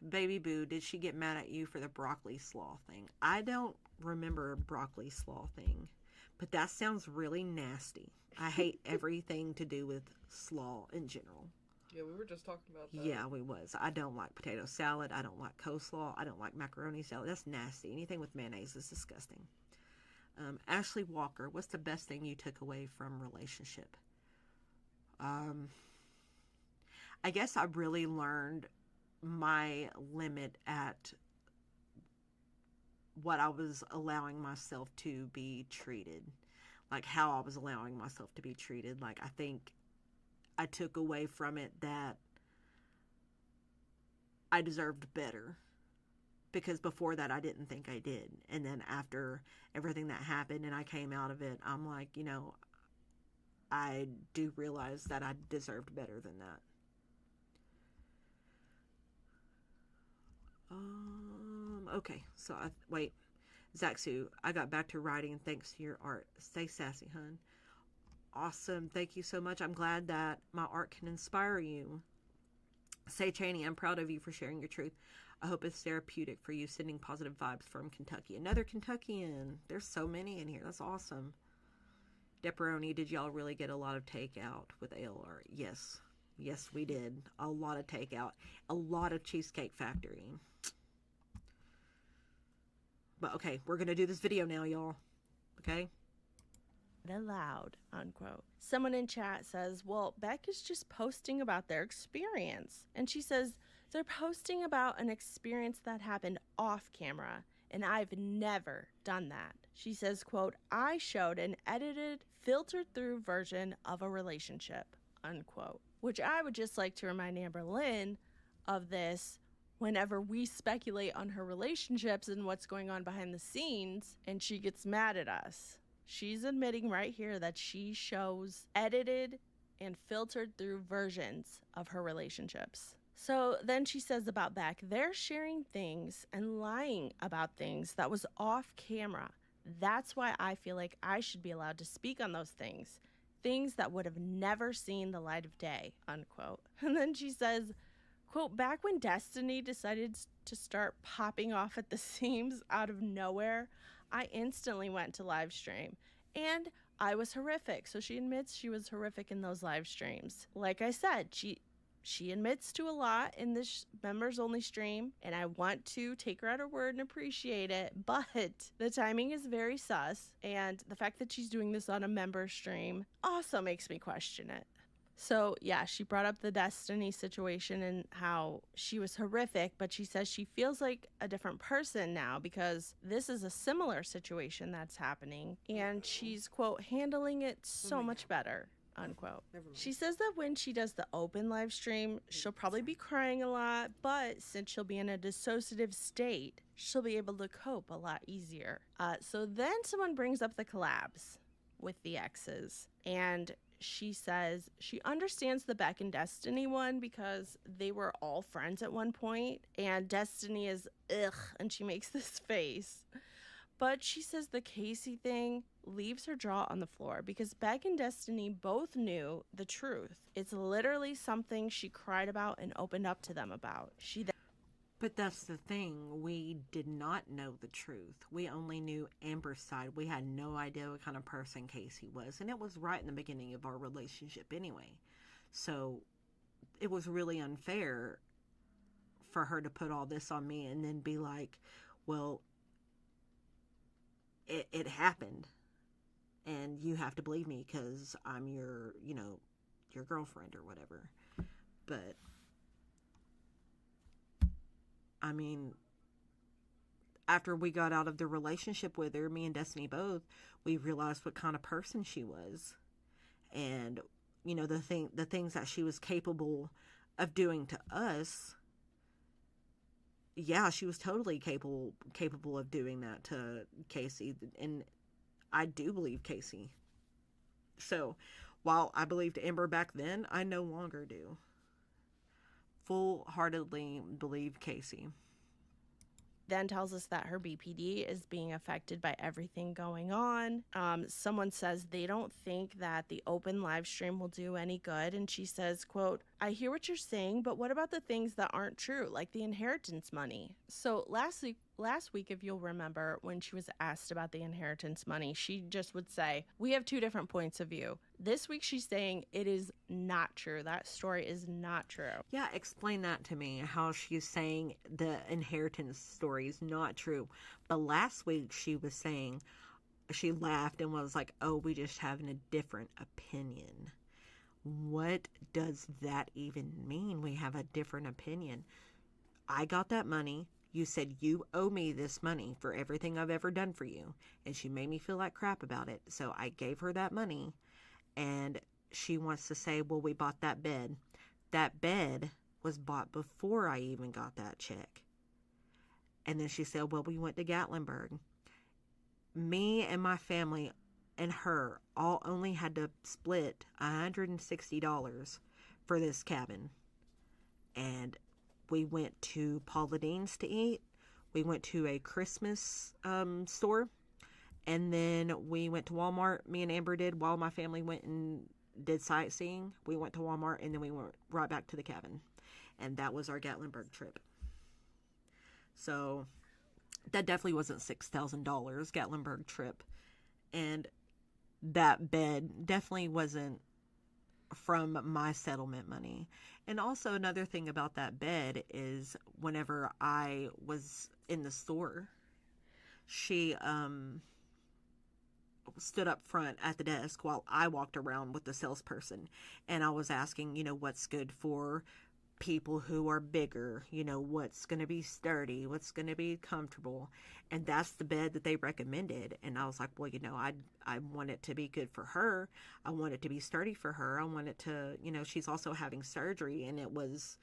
Baby Boo, did she get mad at you for the broccoli slaw thing? I don't remember a broccoli slaw thing, but that sounds really nasty. I hate everything to do with slaw in general. Yeah, we were just talking about that. Yeah, we was. I don't like potato salad. I don't like coleslaw. I don't like macaroni salad. That's nasty. Anything with mayonnaise is disgusting. Ashley Walker, what's the best thing you took away from relationship? I guess I really learned my limit at what I was allowing myself to be treated. Like how I was allowing myself to be treated. Like I think I took away from it that I deserved better. Because before that, I didn't think I did. And then after everything that happened and I came out of it, I'm like, I do realize that I deserved better than that. Okay, so wait. Zaxu, I got back to writing thanks to your art. Stay sassy, hun. Awesome. Thank you so much. I'm glad that my art can inspire you. Say Cheney, I'm proud of you for sharing your truth. I hope it's therapeutic for you, sending positive vibes from Kentucky. Another Kentuckian. There's so many in here. That's awesome. Depperoni, did y'all really get a lot of takeout with ALR? Yes. Yes, we did. A lot of takeout. A lot of Cheesecake Factory. But okay, we're going to do this video now, y'all. Okay? Aloud, unquote. Someone in chat says, well, Beck is just posting about their experience. And she says, they're posting about an experience that happened off camera, and I've never done that. She says, quote, I showed an edited, filtered through version of a relationship, unquote. Which I would just like to remind Amber Lynn of this whenever we speculate on her relationships and what's going on behind the scenes, and she gets mad at us. She's admitting right here that she shows edited and filtered through versions of her relationships. So then she says about Beck, they're sharing things and lying about things that was off camera. That's why I feel like I should be allowed to speak on those things. Things that would have never seen the light of day, unquote. And then she says, quote, back when Destiny decided to start popping off at the seams out of nowhere, I instantly went to live stream, and I was horrific. So she admits she was horrific in those live streams. Like I said, she admits to a lot in this members only stream, and I want to take her at her word and appreciate it, but the timing is very sus, and the fact that she's doing this on a member stream also makes me question it. So yeah, she brought up the Destiny situation and how she was horrific, but she says she feels like a different person now because this is a similar situation that's happening, and she's, quote, handling it so much better, unquote. She says that when she does the open live stream, she'll probably be crying a lot, but since she'll be in a dissociative state, she'll be able to cope a lot easier. So then someone brings up the collabs with the exes, and she says she understands the Beck and Destiny one because they were all friends at one point, and Destiny is ugh, and she makes this face. But she says the Casey thing leaves her jaw on the floor because Beck and Destiny both knew the truth. It's literally something she cried about and opened up to them about. But that's the thing. We did not know the truth. We only knew Amber's side. We had no idea what kind of person Casey was. And it was right in the beginning of our relationship anyway. So it was really unfair for her to put all this on me and then be like, well, it happened. And you have to believe me because I'm your, your girlfriend or whatever. But I mean, after we got out of the relationship with her, me and Destiny both, we realized what kind of person she was. And, the things that she was capable of doing to us. Yeah, she was totally capable of doing that to Casey. And I do believe Casey. So, while I believed Amber back then, I no longer do. Full-heartedly believe Casey. Then tells us that her BPD is being affected by everything going on. Someone says they don't think that the open live stream will do any good. And she says, quote, I hear what you're saying, but what about the things that aren't true, like the inheritance money? So last week, if you'll remember, when she was asked about the inheritance money, she just would say, we have two different points of view. This week, she's saying it is not true. That story is not true. Yeah, explain that to me, how she's saying the inheritance story is not true. But last week, she was saying, she laughed and was like, oh, we just having a different opinion. What does that even mean? We have a different opinion. I got that money. You said you owe me this money for everything I've ever done for you. And she made me feel like crap about it. So I gave her that money. And she wants to say, well, we bought that bed. That bed was bought before I even got that check. And then she said, well, we went to Gatlinburg. Me and my family and her all only had to split $160 for this cabin. And we went to Paula Deen's to eat. We went to a Christmas store. And then we went to Walmart. Me and Amber did while my family went and did sightseeing. We went to Walmart and then we went right back to the cabin. and that was our Gatlinburg trip. So that definitely wasn't $6,000 Gatlinburg trip, and that bed definitely wasn't from my settlement money. And also another thing about that bed is whenever I was in the store, she stood up front at the desk while I walked around with the salesperson, and I was asking, what's good for people who are bigger, what's going to be sturdy, what's going to be comfortable. And that's the bed that they recommended. And I was like, well, I want it to be good for her. I want it to be sturdy for her. I want it to, she's also having surgery, and it was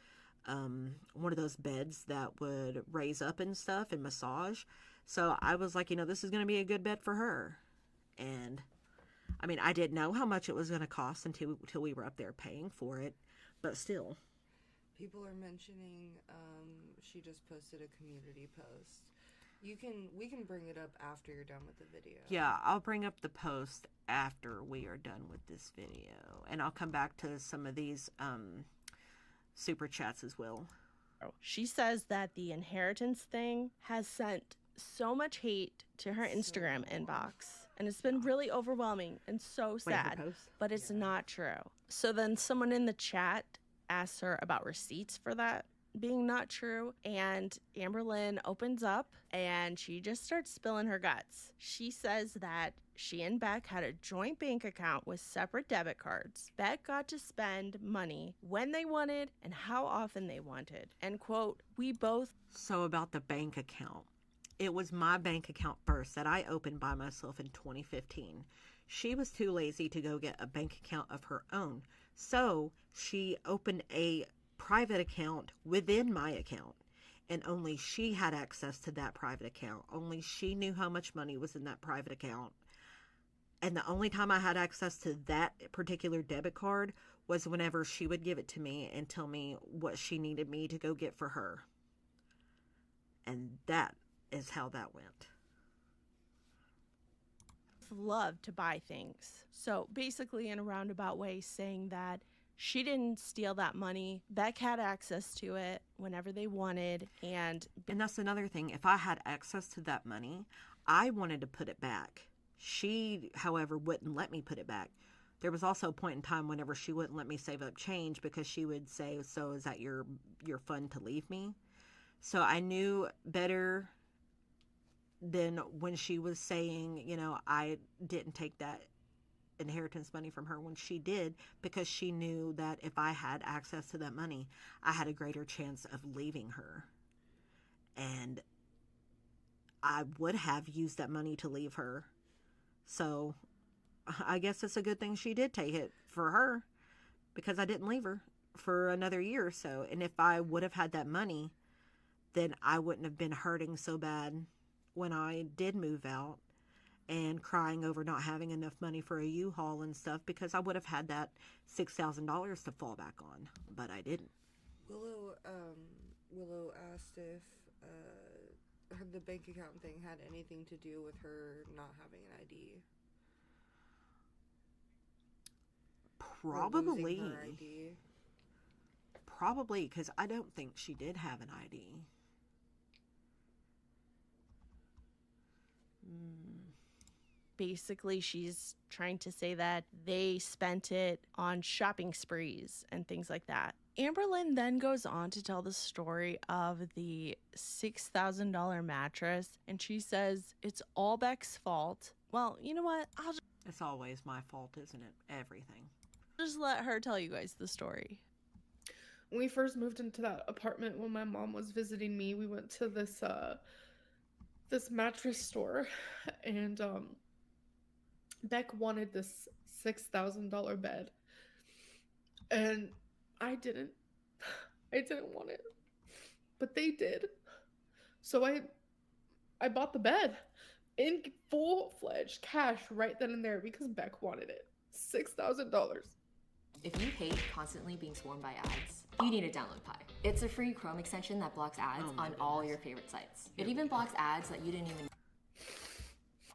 one of those beds that would raise up and stuff and massage. So I was like, this is going to be a good bed for her. And I mean, I didn't know how much it was going to cost until we were up there paying for it, but still. People are mentioning she just posted a community post. We can bring it up after you're done with the video. Yeah, I'll bring up the post after we are done with this video, and I'll come back to some of these super chats as well. She says that the inheritance thing has sent so much hate to her Instagram inbox, and it's been really overwhelming and so sad, but it's not true. So then someone in the chat asks her about receipts for that being not true, and Amberlynn opens up and she just starts spilling her guts. She says that she and Beck had a joint bank account with separate debit cards. Beck got to spend money when they wanted and how often they wanted. And quote, we both... So about the bank account. It was my bank account first that I opened by myself in 2015. She was too lazy to go get a bank account of her own. So she opened a private account within my account, and only she had access to that private account. Only she knew how much money was in that private account. And the only time I had access to that particular debit card was whenever she would give it to me and tell me what she needed me to go get for her. And that is how that went. Love to buy things. So basically, in a roundabout way, saying that she didn't steal that money. Beck had access to it whenever they wanted. And that's another thing. If I had access to that money, I wanted to put it back. She, however, wouldn't let me put it back. There was also a point in time whenever she wouldn't let me save up change because she would say, so is that your fund to leave me? So I knew better than when she was saying, I didn't take that inheritance money from her when she did, because she knew that if I had access to that money, I had a greater chance of leaving her. And I would have used that money to leave her. So I guess it's a good thing she did take it for her, because I didn't leave her for another year or so. And if I would have had that money, then I wouldn't have been hurting so bad when I did move out and crying over not having enough money for a U-Haul and stuff, because I would have had that $6,000 to fall back on, but I didn't. Willow asked if the bank account thing had anything to do with her not having an ID. Probably. Her ID. Probably, because I don't think she did have an ID. basically she's trying to say that they spent it on shopping sprees and things like that. Amberlynn then goes on to tell the story of the $6,000 mattress, and she says it's all Beck's fault. Well, you know what? It's always my fault, isn't it? Everything. Just let her tell you guys the story. When we first moved into that apartment, when my mom was visiting me, we went to this mattress store, and Beck wanted this $6,000 bed, and I didn't want it, but they did. So I bought the bed in full-fledged cash right then and there because Beck wanted it. $6,000. If you hate constantly being swarmed by ads, you need to download Pi. It's a free Chrome extension that blocks ads on all your favorite sites. It even blocks ads that you didn't even...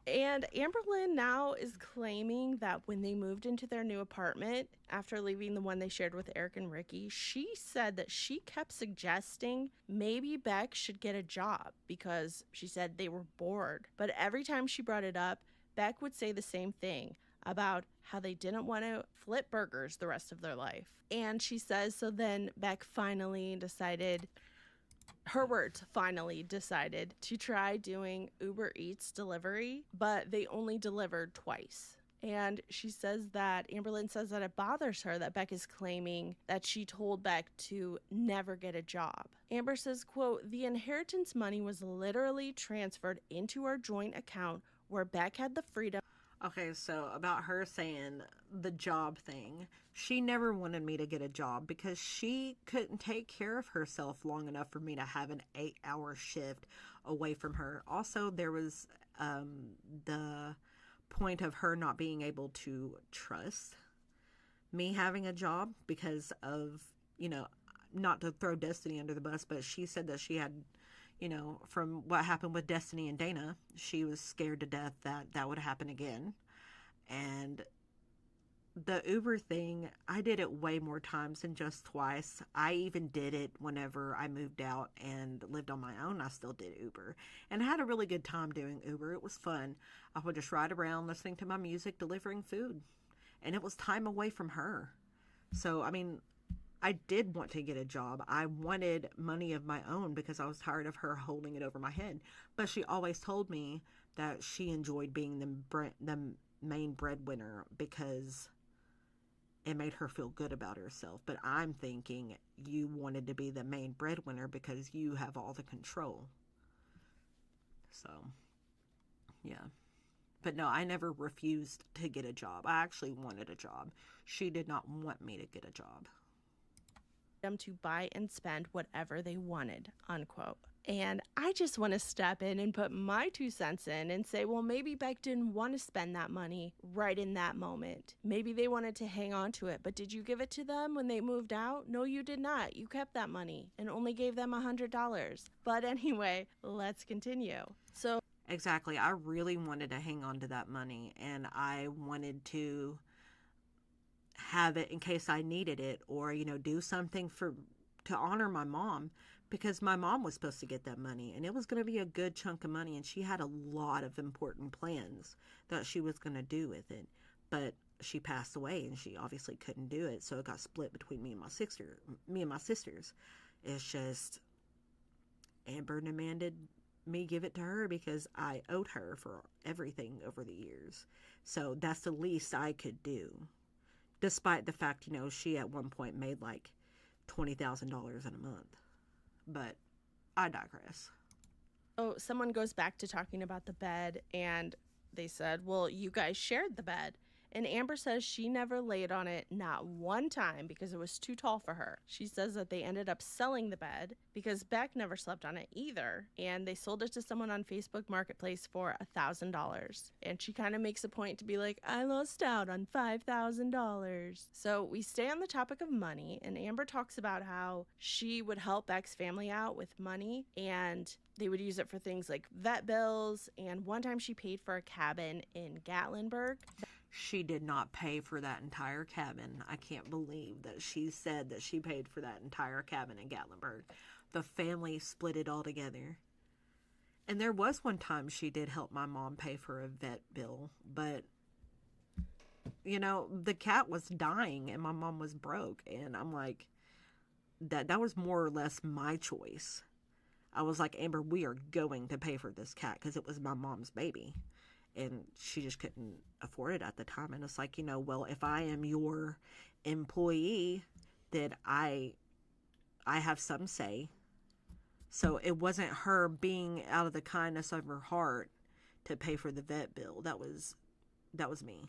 And Amberlynn now is claiming that when they moved into their new apartment after leaving the one they shared with Eric and Ricky, she said that she kept suggesting maybe Beck should get a job because she said they were bored. But every time she brought it up, Beck would say the same thing about how they didn't want to flip burgers the rest of their life. And she says, so then Beck finally decided, her words, finally decided to try doing Uber Eats delivery, but they only delivered twice. And she says that, Amberlynn says that it bothers her that Beck is claiming that she told Beck to never get a job. Amber says, quote, the inheritance money was literally transferred into our joint account where Beck had the freedom. Okay, so about her saying the job thing, she never wanted me to get a job because she couldn't take care of herself long enough for me to have an 8-hour shift away from her. Also, there was the point of her not being able to trust me having a job because of, you know, not to throw Destiny under the bus, but she said that she had, you know, from what happened with Destiny and Dana, she was scared to death that that would happen again. And the Uber thing, I did it way more times than just twice. I even did it whenever I moved out and lived on my own. I still did Uber and I had a really good time doing Uber. It was fun. I would just ride around listening to my music, delivering food, and it was time away from her. So, I mean, I did want to get a job. I wanted money of my own because I was tired of her holding it over my head. But she always told me that she enjoyed being the main breadwinner because it made her feel good about herself. But I'm thinking you wanted to be the main breadwinner because you have all the control. So, yeah. But no, I never refused to get a job. I actually wanted a job. She did not want me to get a job. Them to buy and spend whatever they wanted, unquote. And I just want to step in and put my 2 cents in and say, well, maybe Beck didn't want to spend that money right in that moment. Maybe they wanted to hang on to it, but did you give it to them when they moved out? No, you did not. You kept that money and only gave them $100. But anyway, let's continue. So exactly. I really wanted to hang on to that money, and I wanted to have it in case I needed it, or, you know, do something to honor my mom, because my mom was supposed to get that money and it was going to be a good chunk of money, and she had a lot of important plans that she was going to do with it, but she passed away and she obviously couldn't do it, so it got split between me and my sisters. It's just Amber demanded me give it to her because I owed her for everything over the years, so that's the least I could do. Despite the fact, you know, she at one point made like $20,000 in a month. But I digress. Oh, someone goes back to talking about the bed, and they said, well, you guys shared the bed. And Amber says she never laid on it, not one time, because it was too tall for her. She says that they ended up selling the bed because Beck never slept on it either. And they sold it to someone on Facebook Marketplace for $1,000. And she kind of makes a point to be like, I lost out on $5,000. So we stay on the topic of money, and Amber talks about how she would help Beck's family out with money, and they would use it for things like vet bills. And one time she paid for a cabin in Gatlinburg. She did not pay for that entire cabin. I can't believe that she said that she paid for that entire cabin in Gatlinburg. The family split it all together. And there was one time she did help my mom pay for a vet bill, but, you know, the cat was dying and my mom was broke, and I'm like, that was more or less my choice. I was like, Amber, we are going to pay for this cat because it was my mom's baby. And she just couldn't afford it at the time. And it's like, you know, well, if I am your employee, then I have some say. So it wasn't her being out of the kindness of her heart to pay for the vet bill. That was me.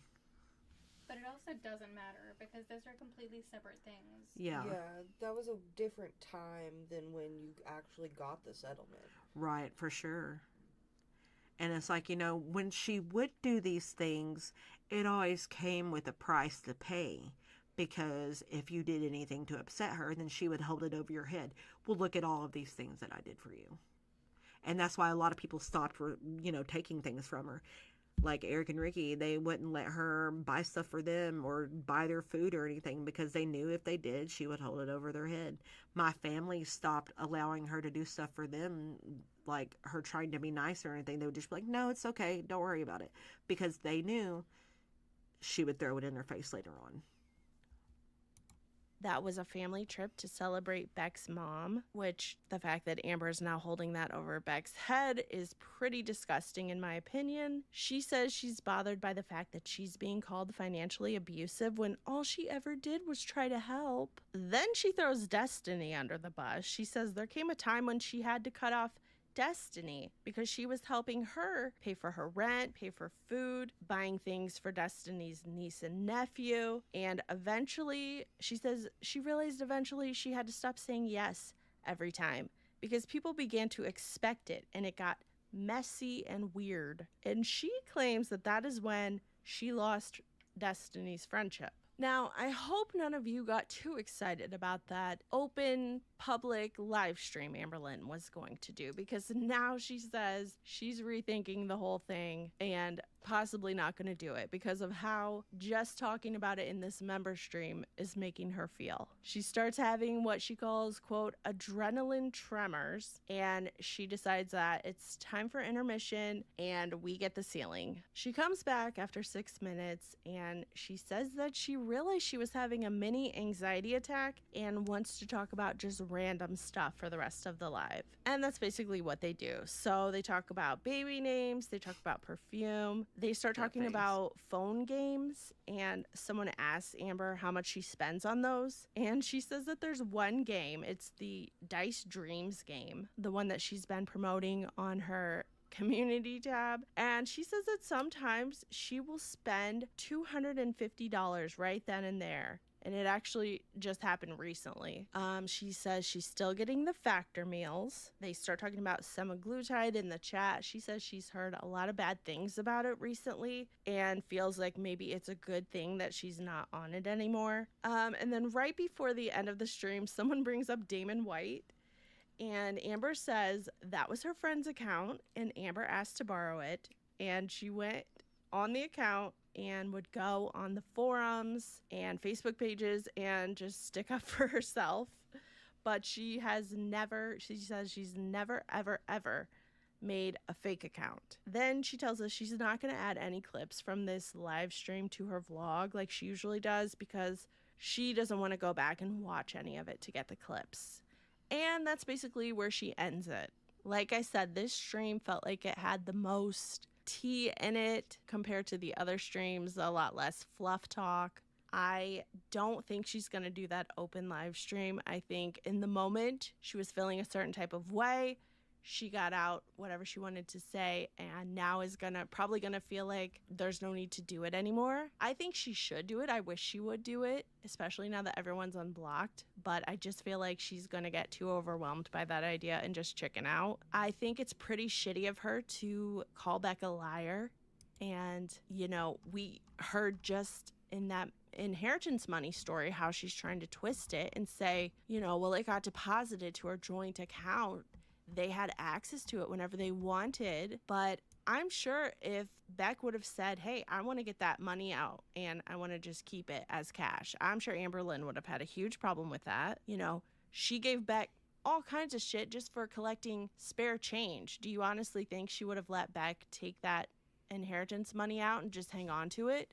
But it also doesn't matter because those are completely separate things. Yeah. Yeah, that was a different time than when you actually got the settlement. Right, for sure. And it's like, you know, when she would do these things, it always came with a price to pay. Because if you did anything to upset her, then she would hold it over your head. Well, look at all of these things that I did for you. And that's why a lot of people stopped, you know, taking things from her. like Eric and Ricky, they wouldn't let her buy stuff for them or buy their food or anything because they knew if they did, she would hold it over their head. My family stopped allowing her to do stuff for them, like her trying to be nice or anything. They would just be like, no, it's okay, don't worry about it, because they knew she would throw it in their face later on. That was a family trip to celebrate Beck's mom, which the fact that Amber is now holding that over Beck's head is pretty disgusting in my opinion. She says she's bothered by the fact that she's being called financially abusive when all she ever did was try to help. Then she throws Destiny under the bus. She says there came a time when she had to cut off Destiny because she was helping her pay for her rent, pay for food, buying things for Destiny's niece and nephew. And eventually, she says she realized eventually she had to stop saying yes every time because people began to expect it and it got messy and weird. And she claims that that is when she lost Destiny's friendship. Now, I hope none of you got too excited about that open public live stream Amberlynn was going to do, because now she says she's rethinking the whole thing and possibly not going to do it because of how just talking about it in this member stream is making her feel. She starts having what she calls, quote, adrenaline tremors, and she decides that it's time for intermission and we get the ceiling. She comes back after 6 minutes and she says that she realized she was having a mini anxiety attack and wants to talk about just random stuff for the rest of the live. And that's basically what they do. So they talk about baby names, they talk about perfume, they start talking about phone games, and someone asks Amber how much she spends on those, and she says that there's one game, it's the Dice Dreams game, the one that she's been promoting on her community tab, and she says that sometimes she will spend $250 right then and there. And it actually just happened recently. She says she's still getting the factor meals. They start talking about semaglutide in the chat. She says she's heard a lot of bad things about it recently and feels like maybe it's a good thing that she's not on it anymore. And then right before the end of the stream, someone brings up Damon White. And Amber says that was her friend's account, and Amber asked to borrow it. And she went on the account and would go on the forums and Facebook pages and just stick up for herself. But she says she's never, ever, ever made a fake account. Then she tells us she's not going to add any clips from this live stream to her vlog like she usually does because she doesn't want to go back and watch any of it to get the clips. And that's basically where she ends it. Like I said, this stream felt like it had the most tea in it compared to the other streams, a lot less fluff talk. I don't think she's going to do that open live stream. I think in the moment she was feeling a certain type of way. She got out whatever she wanted to say and now is probably gonna feel like there's no need to do it anymore. I think she should do it. I wish she would do it, especially now that everyone's unblocked. But I just feel like she's gonna get too overwhelmed by that idea and just chicken out. I think it's pretty shitty of her to call Beck a liar. And, you know, we heard just in that inheritance money story how she's trying to twist it and say, you know, well, it got deposited to her joint account. They had access to it whenever they wanted, but I'm sure if Beck would have said, hey, I want to get that money out and I want to just keep it as cash, I'm sure Amberlynn would have had a huge problem with that. You know, she gave Beck all kinds of shit just for collecting spare change. Do you honestly think she would have let Beck take that inheritance money out and just hang on to it?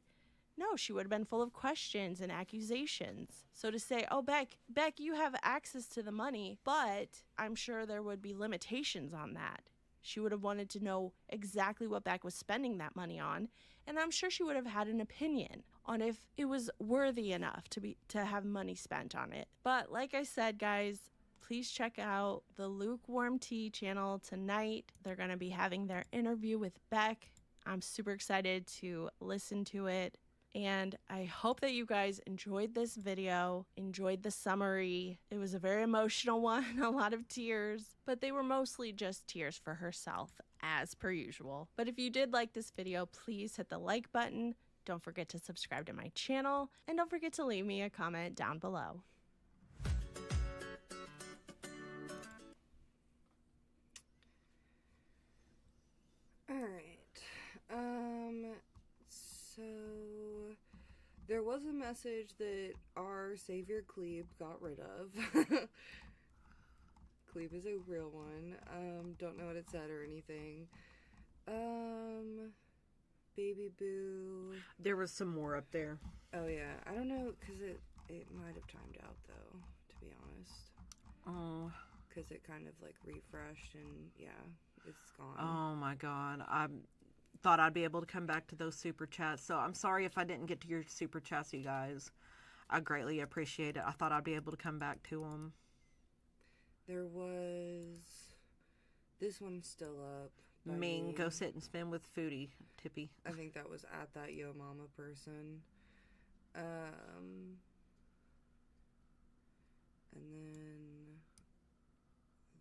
No, she would have been full of questions and accusations. So to say, oh, Beck, you have access to the money, but I'm sure there would be limitations on that. She would have wanted to know exactly what Beck was spending that money on, and I'm sure she would have had an opinion on if it was worthy enough to have money spent on it. But like I said, guys, please check out the Lukewarm Tea channel tonight. They're going to be having their interview with Beck. I'm super excited to listen to it. And I hope that you guys enjoyed this video, enjoyed the summary. It was a very emotional one, a lot of tears, but they were mostly just tears for herself, as per usual. But if you did like this video, please hit the like button. Don't forget to subscribe to my channel, and don't forget to leave me a comment down below. All right. So there was a message that our savior Cleve got rid of. Cleve is a real one. Don't know what it said or anything. Baby Boo. There was some more up there. Oh yeah, I don't know, because it might have timed out though, to be honest. Oh. Because it kind of like refreshed and yeah, it's gone. Oh my God. I thought I'd be able to come back to those super chats. So I'm sorry if I didn't get to your super chats, you guys. I greatly appreciate it. I thought I'd be able to come back to them. There was... This one's still up. Ming, go sit and spin with Foodie, Tippy. I think that was at that Yo Mama person. And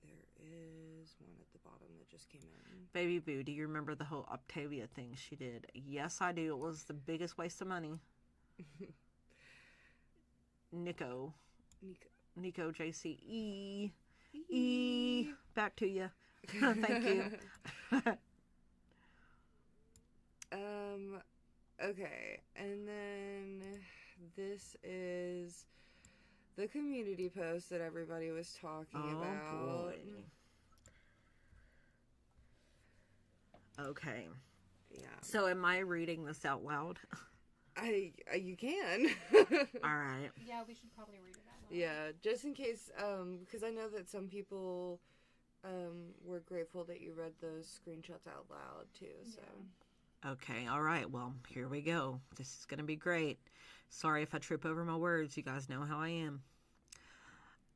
then there is one at the bottom that just came in. Baby Boo, do you remember the whole Octavia thing she did? Yes, I do. It was the biggest waste of money. Nico JCE. Back to you. Thank you. Okay, and then this is the community post that everybody was talking about. Boy. Okay. Yeah. So am I reading this out loud? You can. All right. Yeah, we should probably read it out loud. Yeah, just in case, because I know that some people were grateful that you read those screenshots out loud too. So. Okay, all right. Well, here we go. This is going to be great. Sorry if I trip over my words. You guys know how I am.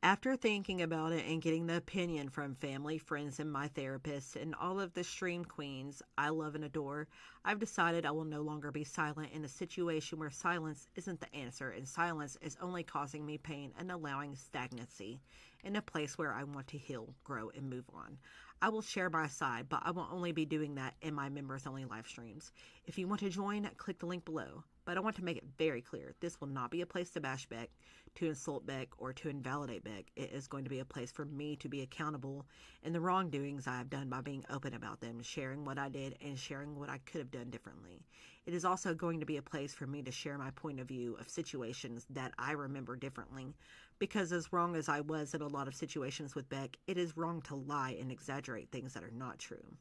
After thinking about it and getting the opinion from family, friends, and my therapist, and all of the stream queens I love and adore, I've decided I will no longer be silent in a situation where silence isn't the answer, and silence is only causing me pain and allowing stagnancy in a place where I want to heal, grow, and move on. I will share my side, but I will only be doing that in my members-only live streams. If you want to join, click the link below. But I want to make it very clear, this will not be a place to bash Beck, to insult Beck, or to invalidate Beck. It is going to be a place for me to be accountable in the wrongdoings I have done by being open about them, sharing what I did, and sharing what I could have done differently. It is also going to be a place for me to share my point of view of situations that I remember differently, because as wrong as I was in a lot of situations with Beck, it is wrong to lie and exaggerate things that are not true.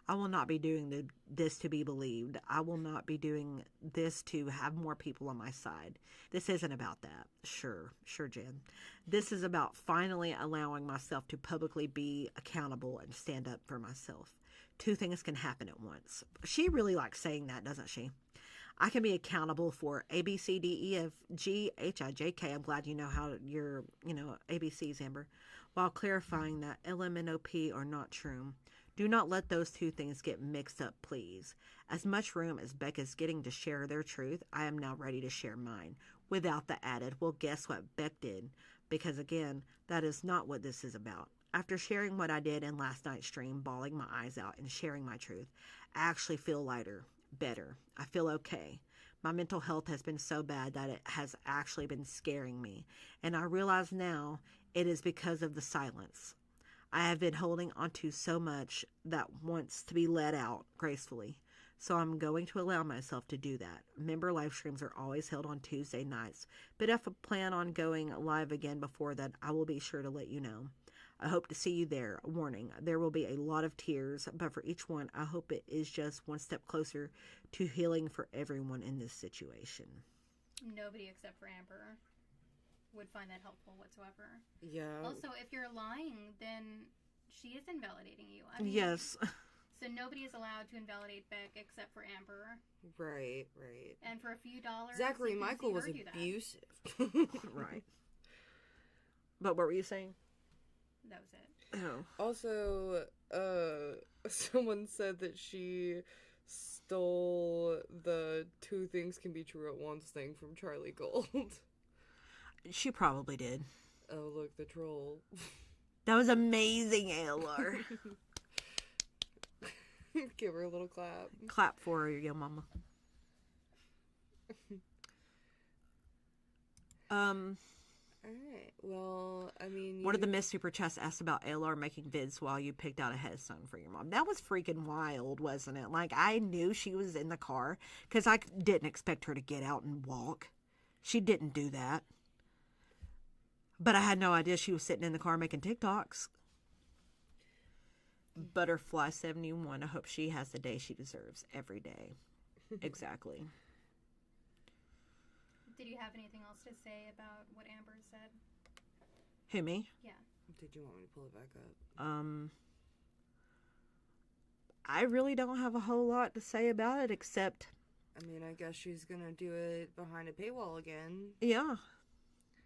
I will not be doing this to be believed. I will not be doing this to have more people on my side. This isn't about that. Sure, Jen. This is about finally allowing myself to publicly be accountable and stand up for myself. Two things can happen at once. She really likes saying that, doesn't she? I can be accountable for A, B, C, D, E, F, G, H, I, J, K. I'm glad you know how your, ABCs, Amber. While clarifying that L, M, N, O, P are not true. Do not let those two things get mixed up, please. As much room as Beck is getting to share their truth, I am now ready to share mine. Without the added, well, guess what Beck did? Because again, that is not what this is about. After sharing what I did in last night's stream, bawling my eyes out and sharing my truth, I actually feel lighter, better. I feel okay. My mental health has been so bad that it has actually been scaring me. And I realize now it is because of the silence. I have been holding onto so much that wants to be let out gracefully. So I'm going to allow myself to do that. Member live streams are always held on Tuesday nights, but if I plan on going live again before that, I will be sure to let you know. I hope to see you there. Warning, there will be a lot of tears, but for each one, I hope it is just one step closer to healing for everyone in this situation. Nobody except for Amber would find that helpful whatsoever. Yeah. Also, if you're lying, then she is invalidating you. I mean, Yes. So nobody is allowed to invalidate Beck except for Amber. Right. And for a few dollars, Zachary you can Michael see was her do that. abusive. Right. But what were you saying? That was it. Oh. Also, someone said that she stole the two things can be true at once thing from Charlie Gold. She probably did. Oh, look, the troll. That was amazing, ALR. Give her a little clap. Clap for her, yo mama. All right. Well, I mean, One of the Miss Super Chats asked about ALR making vids while you picked out a headstone for your mom. That was freaking wild, wasn't it? Like, I knew she was in the car because I didn't expect her to get out and walk. She didn't do that. But I had no idea she was sitting in the car making TikToks. Butterfly71, I hope she has the day she deserves every day. Exactly. Did you have anything else to say about what Amber said? Who, me? Yeah. Did you want me to pull it back up? I really don't have a whole lot to say about it except, I mean, I guess she's gonna do it behind a paywall again. yeah,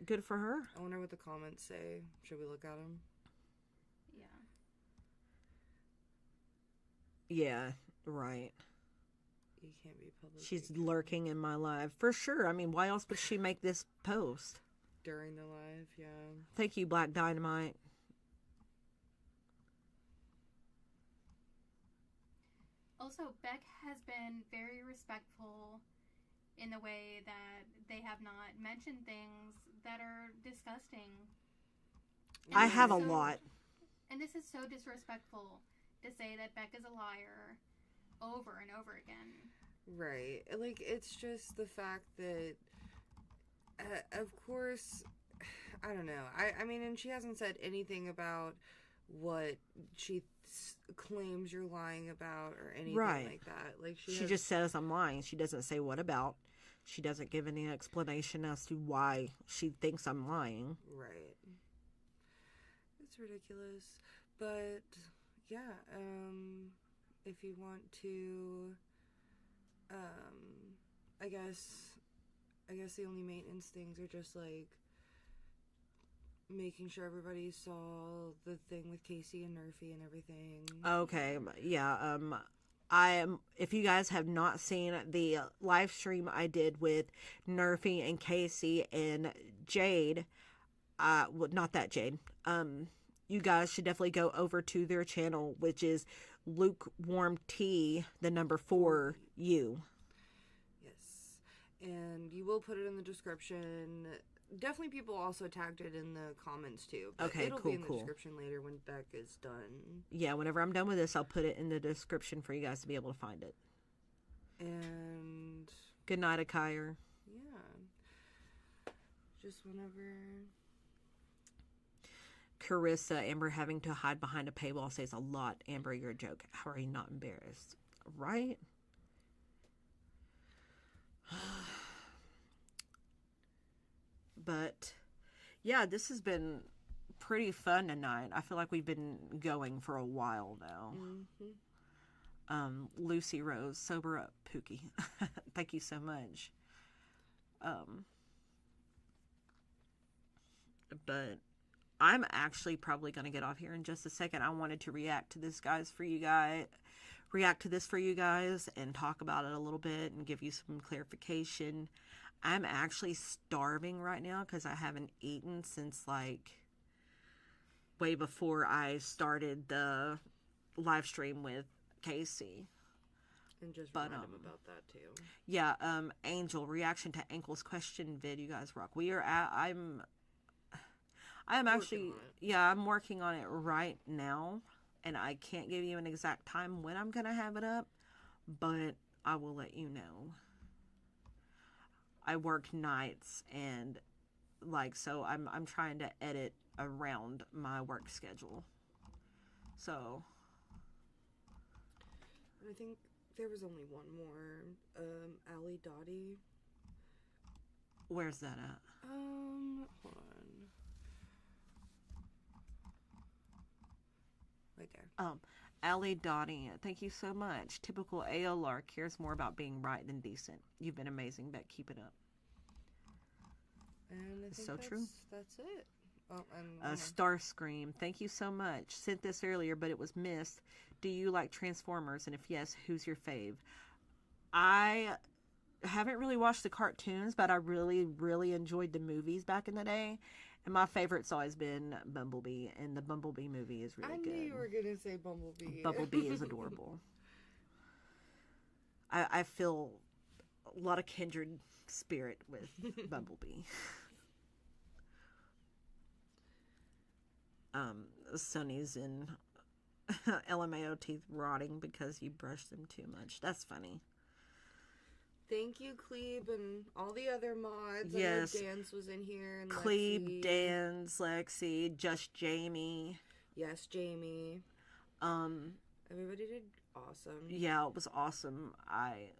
good for her. I wonder what the comments say. Should we look at them? Yeah. Yeah, right. You can't be public. She's lurking in my live. For sure. I mean, why else would she make this post? During the live, yeah. Thank you, Black Dynamite. Also, Beck has been very respectful in the way that they have not mentioned things that are disgusting. And I this have is a lot. And this is so disrespectful to say that Beck is a liar over and over again. Right. Like, it's just the fact that, of course, I don't know. I mean, and she hasn't said anything about what she claims you're lying about or anything like that. Like, she just says I'm lying. She doesn't say what about. She doesn't give any explanation as to why she thinks I'm lying. Right. It's ridiculous. But, yeah, if you want to, I guess the only maintenance things are just, like, making sure everybody saw the thing with Casey and Nerfy and everything. Okay, yeah, if you guys have not seen the live stream I did with Nerfy and Casey and Jade, well, not that Jade, you guys should definitely go over to their channel, which is Lukewarm Tea, the number 4 U. Yes. And you will put it in the description. Definitely people also tagged it in the comments too. But Okay, it'll cool, be in the cool. description later when Beck is done. Yeah, whenever I'm done with this, I'll put it in the description for you guys to be able to find it. And Good night, Akire. yeah. Just whenever. Carissa, Amber having to hide behind a paywall says a lot. Amber, you're a joke. How are you not embarrassed? Right? But, yeah, this has been pretty fun tonight. I feel like we've been going for a while now. Lucy Rose, sober up, Pookie. Thank you so much. But I'm actually probably going to get off here in just a second. I wanted to react to this for you guys and talk about it a little bit and give you some clarification. I'm actually starving right now because I haven't eaten since like way before I started the live stream with Casey. And just remind him about that too. Yeah, Angel, reaction to Ankle's question vid, you guys rock. I'm actually, I'm working on it right now, and I can't give you an exact time when I'm going to have it up, but I will let you know. I work nights, and, like, so I'm trying to edit around my work schedule. So. I think there was only one more, Ali Dottie. Where's that at? Hold on. Right there. Ali Dottie, thank you so much. Typical ALR cares more about being right than decent. You've been amazing, Beck. Keep it up. And I think so true. That's it. Oh, and Starscream, thank you so much. Sent this earlier, but it was missed. Do you like Transformers? And if yes, who's your fave? I haven't really watched the cartoons, but I really, really enjoyed the movies back in the day. And my favorite's always been Bumblebee, and the Bumblebee movie is really good. I knew you were going to say Bumblebee. Bumblebee is adorable. I feel a lot of kindred spirit with Bumblebee. Sonny's in LMAO teeth rotting because you brushed them too much. That's funny. Thank you, Cleve, and all the other mods. Yes. I know Dan's was in here. And Cleve, Lexi. Dan's, Lexi, just Jamie. Yes, Jamie. Everybody did awesome. Yeah, it was awesome. I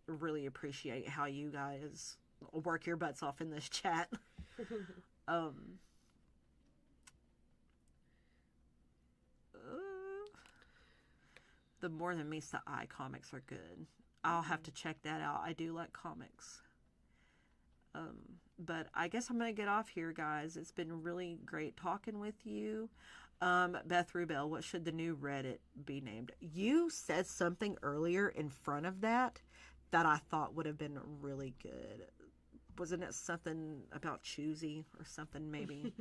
really appreciate how you guys work your butts off in this chat. The More Than Meets the Eye comics are good. I'll have to check that out. I do like comics. But I guess I'm going to get off here, guys. It's been really great talking with you. Beth Rubel, what should the new Reddit be named? You said something earlier in front of that I thought would have been really good. Wasn't it something about choosy or something maybe?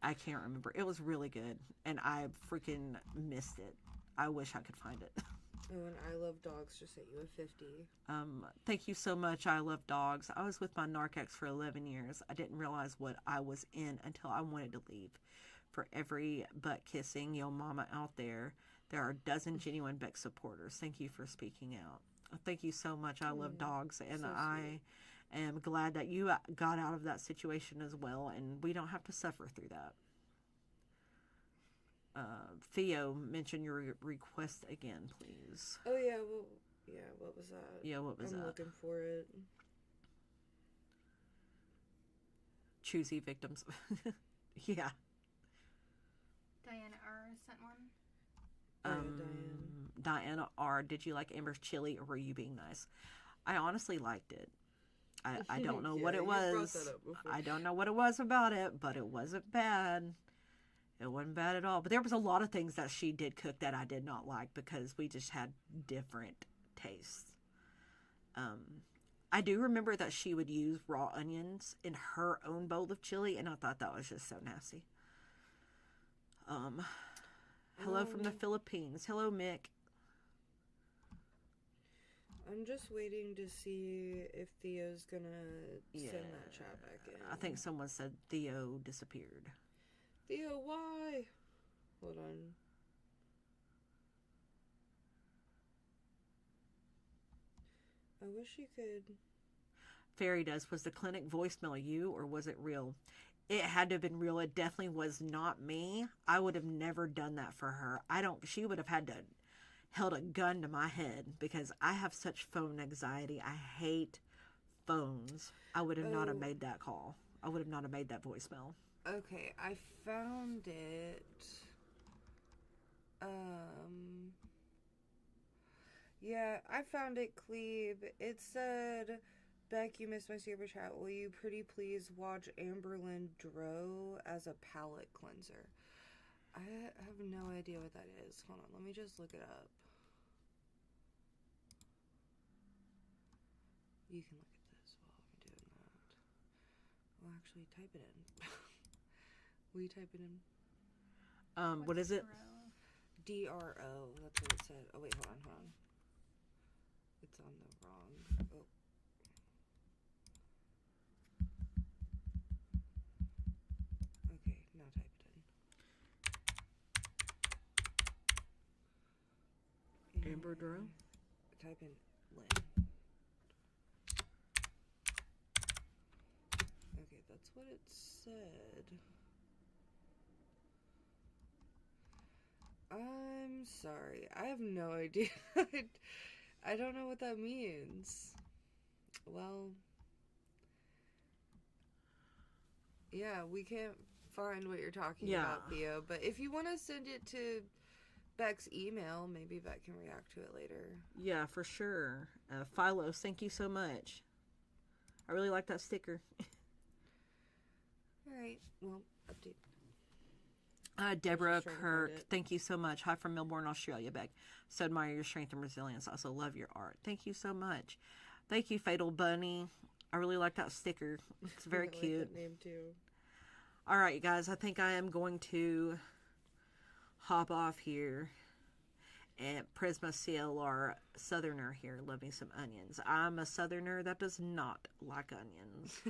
I can't remember. It was really good, and I freaking missed it. I wish I could find it. Oh, and I Love Dogs just sent you a 50. Thank you so much. I love dogs. I was with my narc for 11 years. I didn't realize what I was in until I wanted to leave. For every butt kissing yo mama out there, there are a dozen genuine Beck supporters. Thank you for speaking out. Thank you so much. I love dogs, and so I am glad that you got out of that situation as well, and we don't have to suffer through that. Theo, mention your request again, please. Oh, yeah, well, yeah, what was that? Yeah, what was that? I'm looking for it. Choosy victims. Yeah. Diana R. sent one. Diana R. Did you like Amber's chili, or were you being nice? I honestly liked it. I don't know what it was. I don't know what it was about it, but it wasn't bad. It wasn't bad at all. But there was a lot of things that she did cook that I did not like because we just had different tastes. I do remember that she would use raw onions in her own bowl of chili, and I thought that was just so nasty. Hello from the Philippines. Hello, Mick. I'm just waiting to see if Theo's gonna send that chat back in. I think someone said Theo disappeared. Theo, why? Hold on. I wish you could. Fairy does. Was the clinic voicemail you, or was it real? It had to have been real. It definitely was not me. I would have never done that for her. She would have had to held a gun to my head because I have such phone anxiety. I hate phones. I would have not have made that call. I would have not have made that voicemail. Okay, I found it. Yeah, I found it, Cleve. It said, Beck, you missed my super chat. Will you pretty please watch Amberlynn Dro as a palate cleanser? I have no idea what that is. Hold on, let me just look it up. You can look at this while I'm doing that. Well, actually, type it in. Will you type it in? What is it? DRO. That's what it said. Oh, wait, hold on. It's on the wrong. Oh. Okay, now type it in. Amber Dro? Type in Lynn. Okay, that's what it said. I'm sorry. I have no idea. I don't know what that means. Well, yeah, we can't find what you're talking about, Theo. But if you want to send it to Beck's email, maybe Beck can react to it later. Yeah, for sure. Philo, thank you so much. I really like that sticker. All right. Well, update. Deborah Kirk, thank you so much. Hi from Melbourne, Australia, Beck. So admire your strength and resilience. I also love your art. Thank you so much. Thank you, Fatal Bunny. I really like that sticker. It's very cute. Like that name too. All right, you guys. I think I am going to hop off here. And Prisma CLR Southerner here. Love me some onions. I'm a Southerner that does not like onions.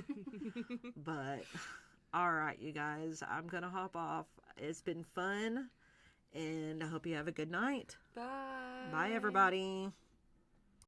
But All right, you guys, I'm going to hop off. It's been fun, and I hope you have a good night. Bye. Bye, everybody.